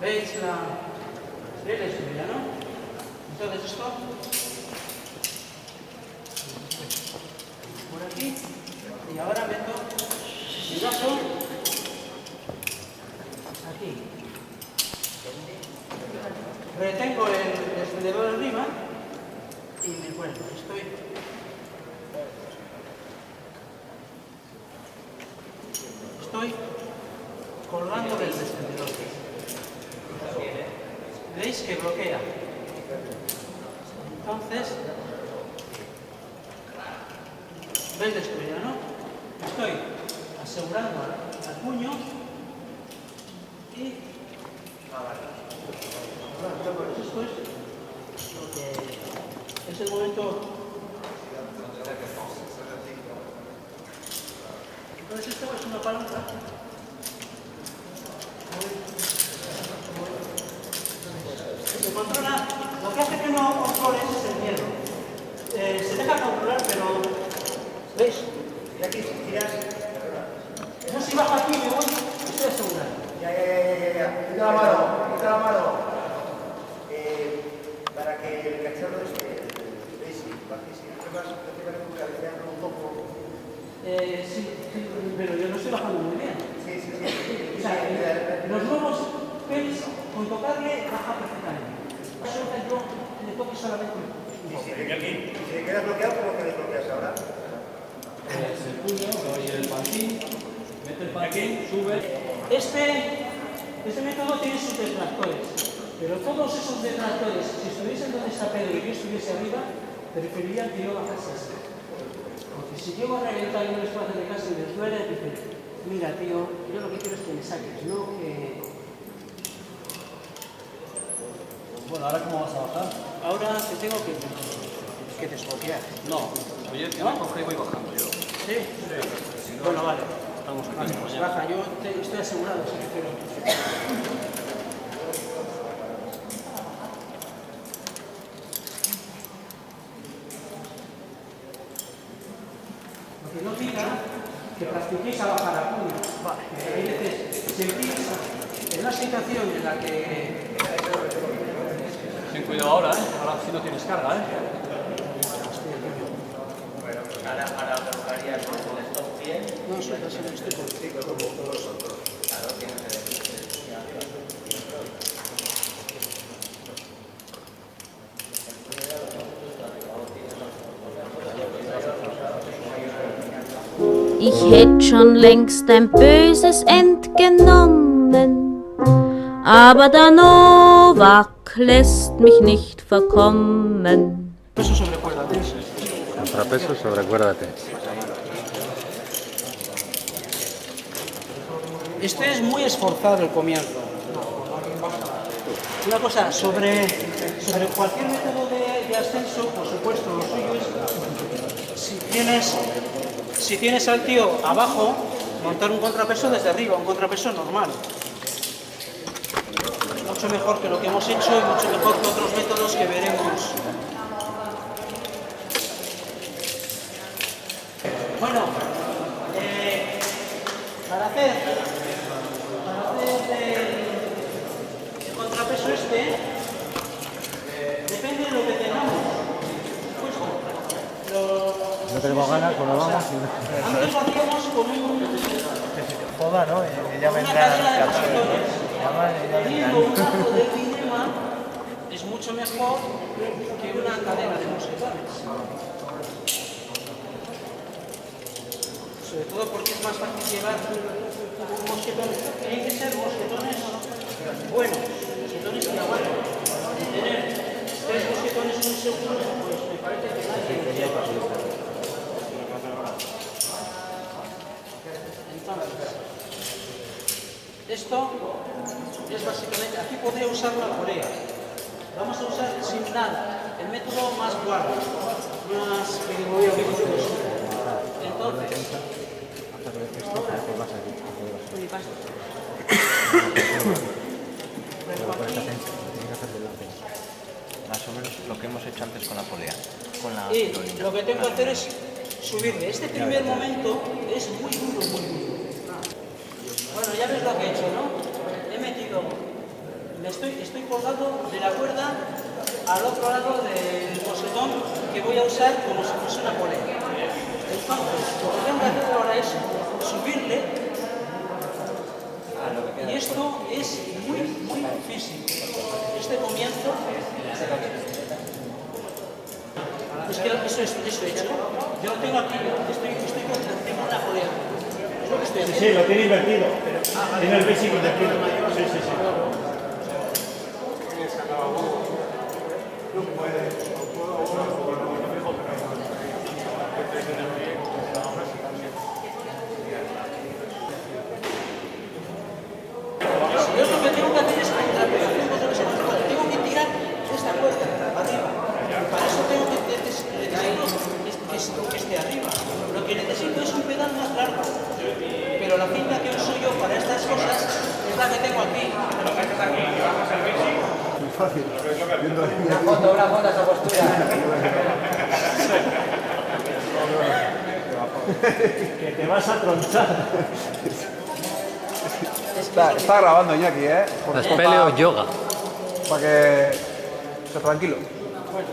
¿Veis la estrella, no? Entonces esto por aquí y ahora meto mi brazo aquí. Retengo el descendedor arriba y me cuelgo. Estoy colgando del descendedor. ¿Veis que bloquea? Entonces, ¿veis la estrella, no? Estoy asegurando al puño y esto es lo que es el momento. Entonces esto es una palanca. Se controla, lo que hace que no controles es el miedo. Se deja controlar, pero ¿veis? Y aquí si tiras. Yo si bajo aquí me voy, estoy asegurado. Ya. Quita la mano. Para que el cacharro ¿veis? Si no te vas a cabecear un poco. Sí, pero yo no estoy bajando muy bien. Sí. O sea, los nuevos pelis, con tocarle, baja perfectamente. Yo le toque solamente un poco. Si te quedas bloqueado, ¿cómo te desbloqueas ahora? El puño, doy el pantín, mete el pantín, sube. Este método tiene sus detractores, pero todos esos detractores, si estuviesen donde está Pedro y yo estuviese arriba, preferirían que yo bajase así. Porque si llego a reventar en un espacio de casa y les duele, dicen, mira tío, yo lo que quiero es que me saques, no que... Bueno, ¿ahora cómo vas a bajar? Ahora te tengo que desbloquear. No, oye, yo me cojo y voy bajando yo. ¿Sí? Bueno, vale. Estamos aquí. Vale, pues baja, yo estoy asegurado, si que quiero. Lo que no diga que practiquéis a bajar a puño. Vale. Hay veces, sentís en una situación en la que... Ten cuidado ahora, ¿eh? Ahora si no tienes carga, ¿eh? Bueno, pues ahora colocarías el stop bien. No, estoy por... Claro, tienes que Ich hätt schon längst ein böses entgenommen, aber der Novak lässt mich nicht verkommen. Contrapeso sobre acuérdate. Este es muy esforzado el comienzo. Una cosa, sobre cualquier método de ascenso, por supuesto, lo suyo es, si tienes al tío abajo, montar un contrapeso desde arriba, un contrapeso normal. Mucho mejor que lo que hemos hecho y mucho mejor que otros métodos que veremos. Bueno, para hacer el contrapeso este, depende de lo que tengamos. No tenemos ganas, pues lo vamos. Antes lo hacíamos con Joda, ¿no? Ella una vendrá. cadena de bastones. Y un lazo de cinema es mucho mejor que una cadena de mosquetones. Sobre todo porque es más fácil llevar mosquetones. Tienen que ser mosquetones buenos, mosquetones que aguanten. Tener 3 mosquetones en un segundo, pues me parece que nadie los lleva. Entonces, esto es básicamente, aquí podría usar la Corea. Vamos a usar sin nada, el método más guardo, más riguroso. Entonces, más o menos lo que hemos hecho antes con la polea. Y lo que tengo que hacer es subirle. Este primer momento es muy duro, muy duro. Bueno, ya ves lo que he hecho, ¿no? He metido, estoy colgado de la cuerda al otro lado del mosquetón que voy a usar como si fuese una polea. Entonces, lo que tengo que hacer ahora es subirle, y esto es muy, muy físico. Este comienzo, es que eso he hecho. Yo lo tengo aquí, tengo una polea. Es lo que estoy haciendo. Sí, lo tiene invertido. Tiene el basic invertido. Sí, sí, sí. Yo lo que tengo que hacer es contrapegación contra ese control. Tengo que tirar esta cuerda arriba. Para eso necesito que esté arriba. Lo que necesito es un pedal más largo. Pero la cinta que uso yo para estas cosas es la que tengo aquí. Lo que haces aquí, llevamos el basic. Muy fácil. Una foto esa postura. Que te vas a tronchar. Está grabando Iñaki, ¿eh? ¿Es peleo yoga? Para que esté tranquilo. Bueno,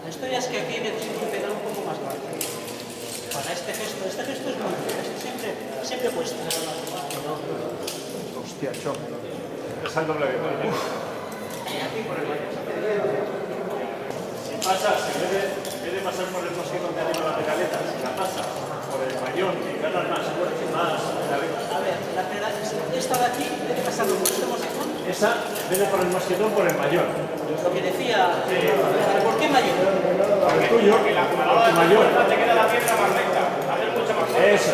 la historia es que aquí necesito un pedal un poco más largo. Para este gesto es muy duro. Siempre cuesta. Hostia, choc. Es al doble. Si pasas, en vez de pasar por el mosquetón de arriba de la pedaleta, si la pasas por el mayón y ganas más fuerte, más pedaleta. A ver, esta de aquí debe pasarlo por este mosquetón. Esa, en vez de por el mosquetón, por el mayón. Lo que decía, ¿por qué mayor? Por el tuyo, por tu mayón. Te queda la piedra más recta. Eso.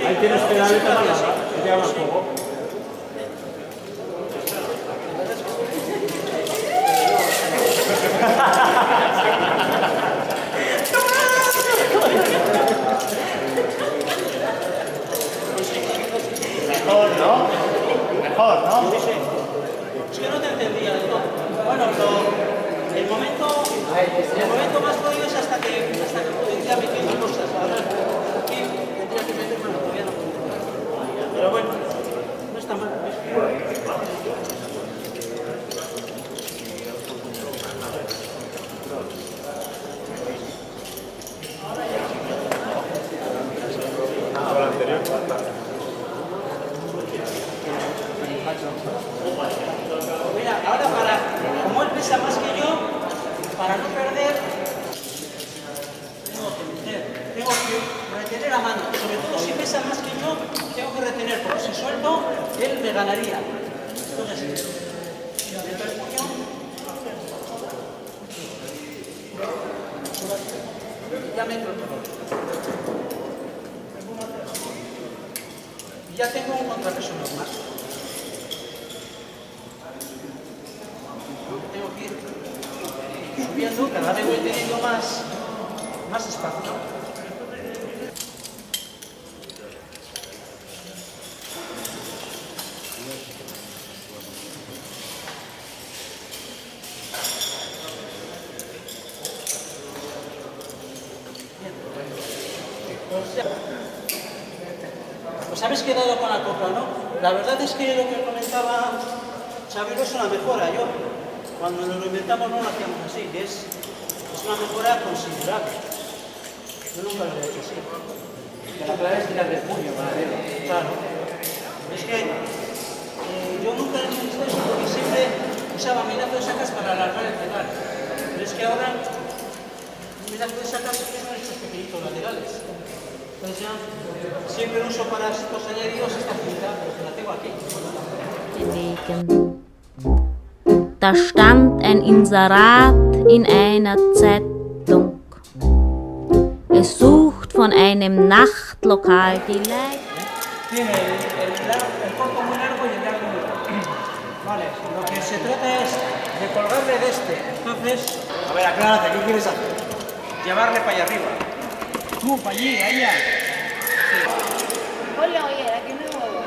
Ahí tienes pedaleta más larga, y te hagas poco. Mejor, ¿no? Sí. Es que no te entendía del todo. Bueno, el momento más jodido es hasta que puedo ir metiendo cosas. Aquí tendría que meter, bueno, todavía no puedo. Pero bueno, no está mal. Mira, ahora como él pesa más que yo, para no perder, tengo que meter pesa más que yo, tengo que retener, porque si suelto, él me ganaría. Entonces, meto el puño. Ya meto el puño. Y ya tengo un contrapeso normal. Tengo que ir subiendo, cada vez voy teniendo más espacio. Pues habéis quedado con la copla, ¿no? La verdad es que lo que comentaba Xavier es una mejora. Yo, cuando nos lo inventamos, no lo hacíamos así. Es una mejora considerable. Yo nunca lo he hecho así. La clave es tirar del puño para verlo. Claro. Es que yo nunca he hecho eso porque siempre usaba minazo de sacas para alargar el pedal. Pero es que ahora un minazo de sacas son estos pequeñitos laterales. Entonces ya siempre uso para estos añadidos esta cinta, porque la tengo aquí. Bewegen. Da stand ein Inserat in einer Zeitung. Es sucht von einem Nachtlokal die Leitung. Tiene el corto muy largo y el largo muy corto. Vale, lo que se trata es de colgarle de este. Entonces, A ver, aclárate, ¿qué quieres hacer? llevarle para allá arriba. Tú, para allí, allá. Oye, aquí no hay huevo.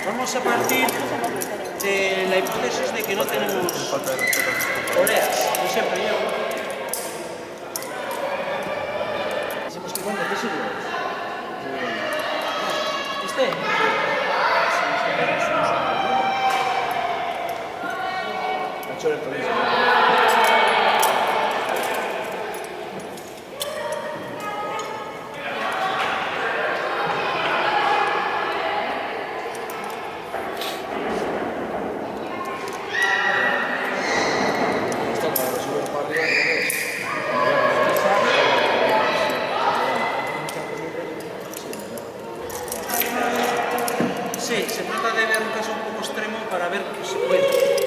Vamos a partir de la hipótesis de que no tenemos poleas. Yo siempre llevo. ¿Este? Sí, se trata de ver un caso un poco extremo para ver que se puede.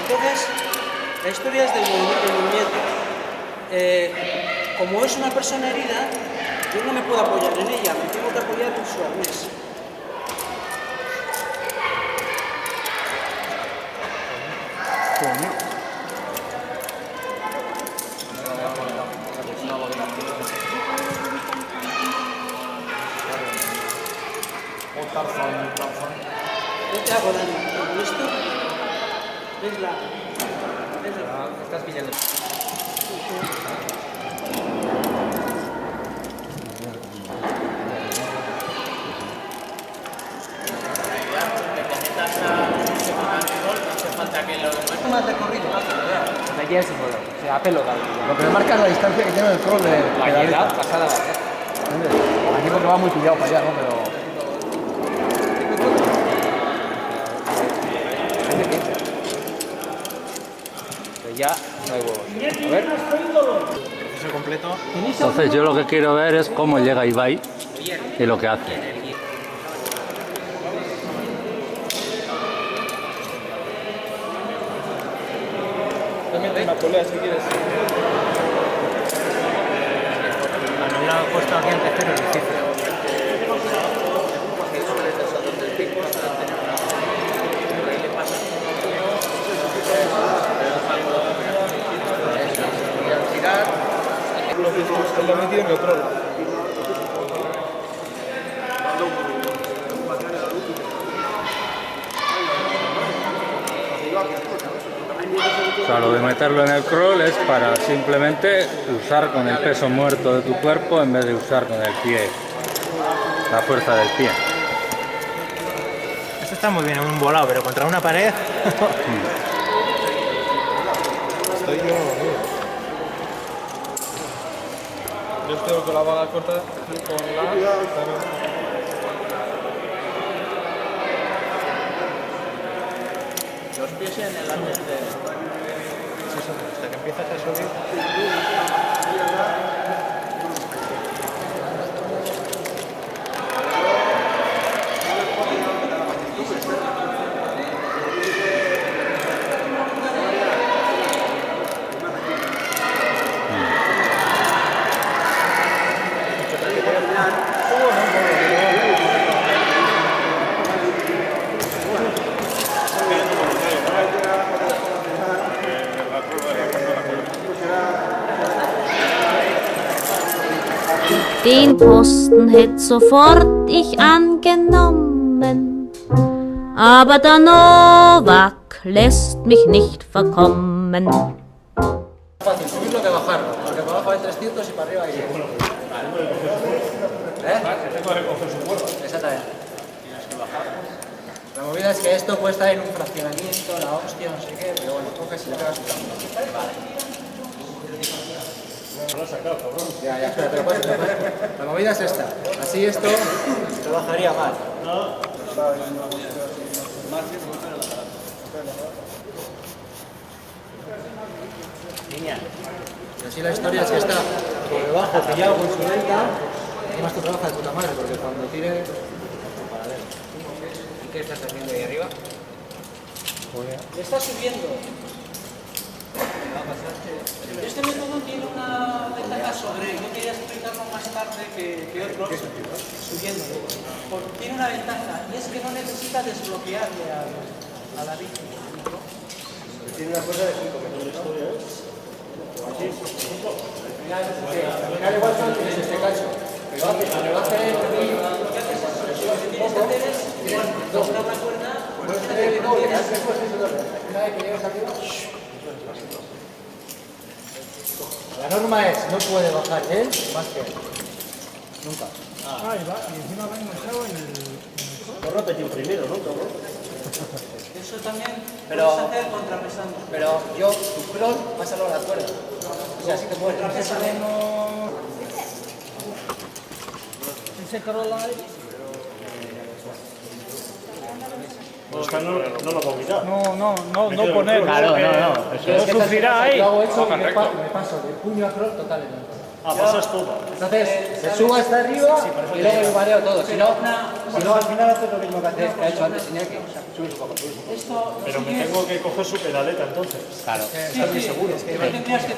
Entonces, la historia es del movimiento. Como es una persona herida, yo no me puedo apoyar en ella, me tengo que apoyar en su arnés. No te hago daño. ¿Y esto? ¿Ves la? Estás pillando. Más recorrido. La guía es un juego. O sea, a pelo dado. Lo que me marca es la distancia que tiene el crawl de La pedaleta. guía pasada va a ser. Aquí porque va muy pillado para allá, ¿no? Pero... Pero ya no hay huevos. A ver. Proceso completo. Entonces yo lo que quiero ver es cómo llega Ibai y lo que hace. También una polea si quieres. Bueno, yo he puesto aquí en tercero el cifra. Él lo ha metido en el otro lado. sea, lo de meterlo en el crawl es para simplemente usar con el peso muerto de tu cuerpo en vez de usar con el pie, la fuerza del pie. Esto está muy bien en un volado, pero contra una pared... Estoy yo... Yo tengo con la vaga corta con la... Los pies en el antes de... Sí, hasta que empiezas a subir... Den Posten hätt sofort ich angenommen, aber der Novak lässt mich nicht verkommen. Fácil subirlo que bajarlo, porque para abajo hay 300 y para arriba hay 10. Exactamente. La movida es que esto puede estar en un fraccionamiento, la hostia, no sé qué, pero bueno, coges y le pegas un cambio. Lo has sacado, cabrón. Ya, espera, pero la movida es esta. Así esto se bajaría mal. Niña. Y así la historia es que está por debajo pillado con su delta. Encima esto trabaja de puta madre, porque cuando tire... paralelo. ¿Y qué estás haciendo ahí arriba? Le está subiendo. Este método tiene una ventaja sobre, yo quería explicarlo más tarde que otros, subiendo. Porque tiene una ventaja, y es que no necesita desbloquearle a la víctima. Tiene una fuerza de 5 metros. Al final igual son este cacho. Pero lo que va a hacer Lo que tienes que hacer es doblar la cuerda. Una vez que llegues arriba... La norma es, no puede bajar él más que él. Nunca. Ah, y encima va enganchado en el... Lo repetir primero, ¿no? Eso también Pero- puedes hacer contrapesando. Pero yo, tu clon, pásalo a la cuerda. O sea, así te mueres. Ese Caroline... Oscar no lo va a quitar. No poner. Claro, no. No sufrirá ahí. Yo hago eso y me paso de puño a clon totalmente. Ah, pasas todo. Entonces, se subo hasta arriba y luego lo mareo todo. Si no, al final haces lo mismo que ha hecho antes Iñaki. Subes un poco, subes un poco. Esto Pero me tengo que coger su pedaleta entonces. Claro. Estás muy seguro.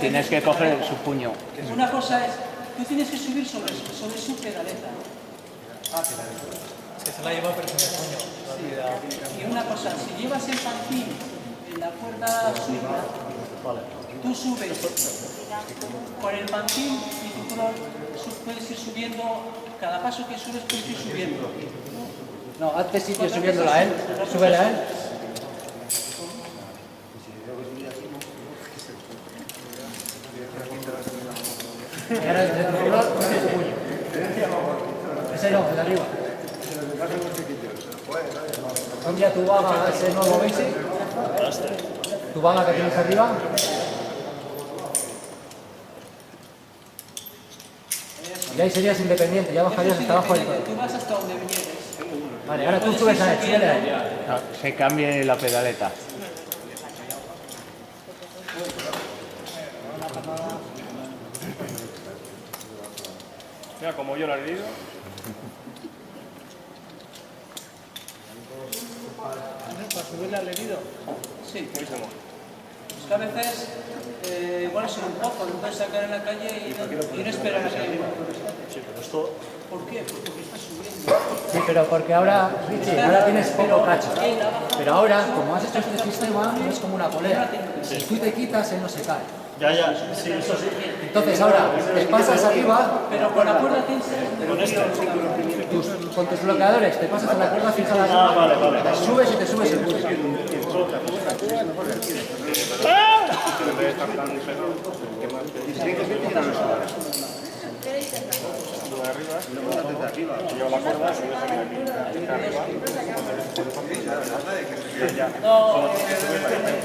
Tienes que coger su puño. Una cosa es, tú tienes que subir sobre su pedaleta. Es que se la lleva pero sin el puño. Y una cosa, si llevas el pancín en la cuerda suya, tú subes con el pancín y tú puedes ir subiendo, cada paso que subes puedes ir subiendo. No, hazte sitio subiéndola a él. Súbela a él. Y ahora desde tu lado, coge tu puño. Ese no, el de arriba. Cambia tu vaga a ese nuevo basic. Tu vaga que tienes arriba. Y ahí serías independiente, ya bajarías hasta abajo del todo. Tú vas hasta donde vienes. Vale, ahora tú subes a él, súbele a él. Se cambie la pedaleta. Mira, como yo lo he leído. ¿Para subirle al herido? Sí. Es que a veces igual es un poco, lo puedes sacar en la calle y no esperar a que... Sí, pero esto... ¿Por qué? Pues porque está subiendo. Sí, pero porque ahora, Richie, ahora tienes poco cacho. Pero ahora, como has hecho este sistema, no es como una polea. Si tú te quitas, él no se cae. Ya, sí, eso sí. Entonces ahora, te pasas arriba, pero con la cuerda tensa. con tus bloqueadores, te pasas en la cuerda fijada arriba, te subes y te subes el puño.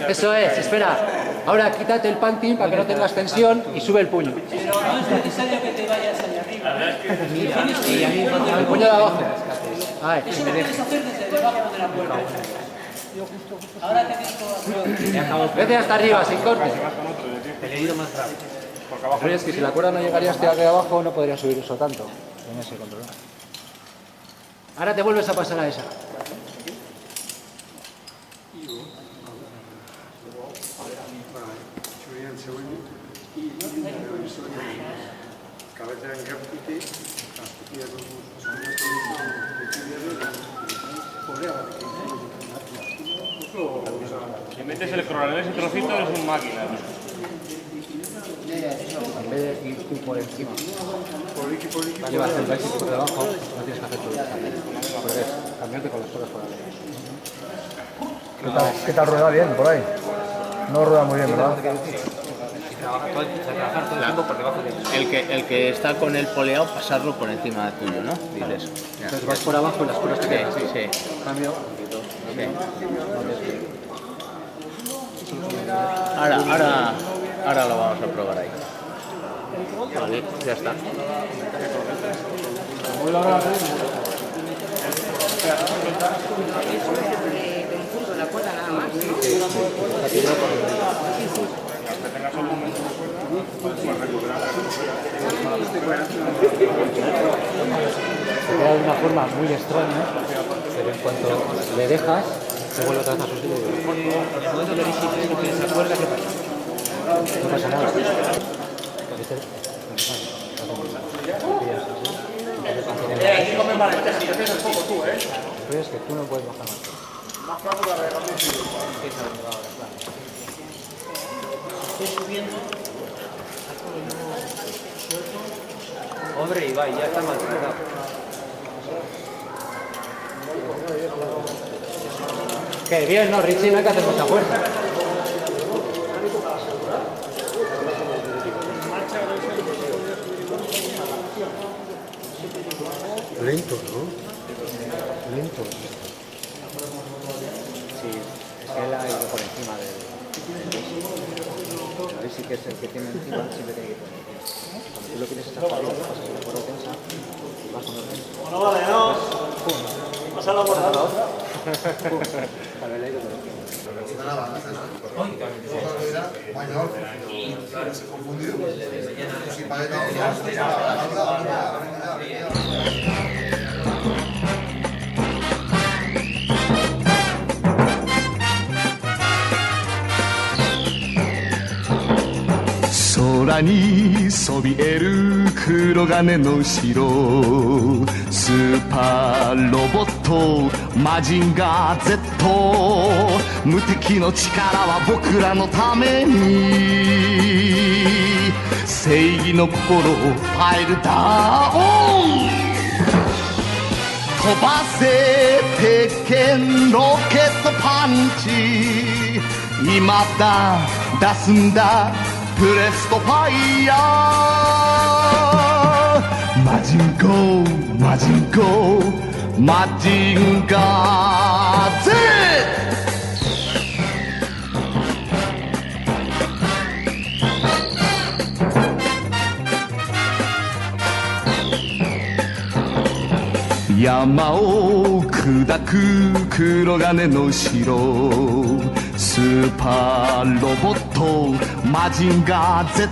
Eso es, espera. Ahora quítate el panty para que no tengas tensión y sube el puño. Pero no es necesario que te vayas allá arriba. El puño de abajo. Ahí. Eso lo puedes hacer desde debajo de la cuerda. Ahora tenéis Vete hasta arriba, sin corte. Te he ido más rápido. Pero es que si la cuerda no llegaría hasta aquí abajo, no podría subir eso tanto. En ese control. Ahora te vuelves a pasar a esa. Si metes el cronal en ese trocito, eres un máquina. En vez de ir tú por encima, llevas el brazo por debajo, no tienes que hacer todo. Al revés, cambiarte con las cosas por arriba. ¿Qué tal rueda bien por ahí? No rueda muy bien, ¿verdad? El que está con el poleado, pasarlo por encima tuyo, ¿no? Diles. Entonces vas por abajo y las cuerdas te quedan. Sí. Cambio. Ahora lo vamos a probar ahí. Vale, ya está. La cuerda nada más. Se queda de una forma muy extraña, pero en cuanto le dejas, se vuelve otra vez a su sitio. En el momento que visites, no tienes la cuerda, ¿qué pasa? No pasa nada. Aquí comen valencias, si haces el poco tú, ¿eh? Pero es que tú no puedes bajar más. Más fácil la regla. Estoy subiendo. Hombre, Ibai, ya está maltratado. Qué bien, ¿no, Richie? No hay que hacer mucha fuerza. Lento, ¿no? Lento. Sí, es que él ha ido por encima del... A ver si que es el que tiene encima, siempre tiene que ir por encima. Cuando tú lo quieres echar para arriba, pasas la cuerda tensa y vas con el tenso. Bueno, vale, ¿no? Pasarla por la otra. Para ver, le ha ido por encima. Mayor, se confundió. Si para空にそびえる黒金の城スーパーロボットマジンガー Z 無敵の力は僕らのために正義の心をパイルダウン飛ばせ鉄拳ロケットパンチ今だ出すんだプレストファイヤーマジンゴーマジンゴーマジンガー Z山を砕く黒金の城スーパーロボットマジンガー Z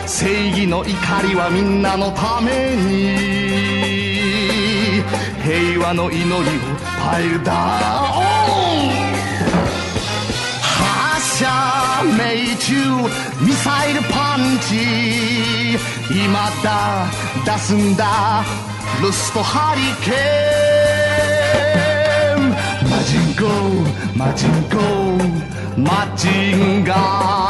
正義の怒りはみんなのために平和の祈りをパイルダウン発射命中ミサイルパンチ今だ出すんだルストハリケーンマジンゴーマジンゴーマジンガー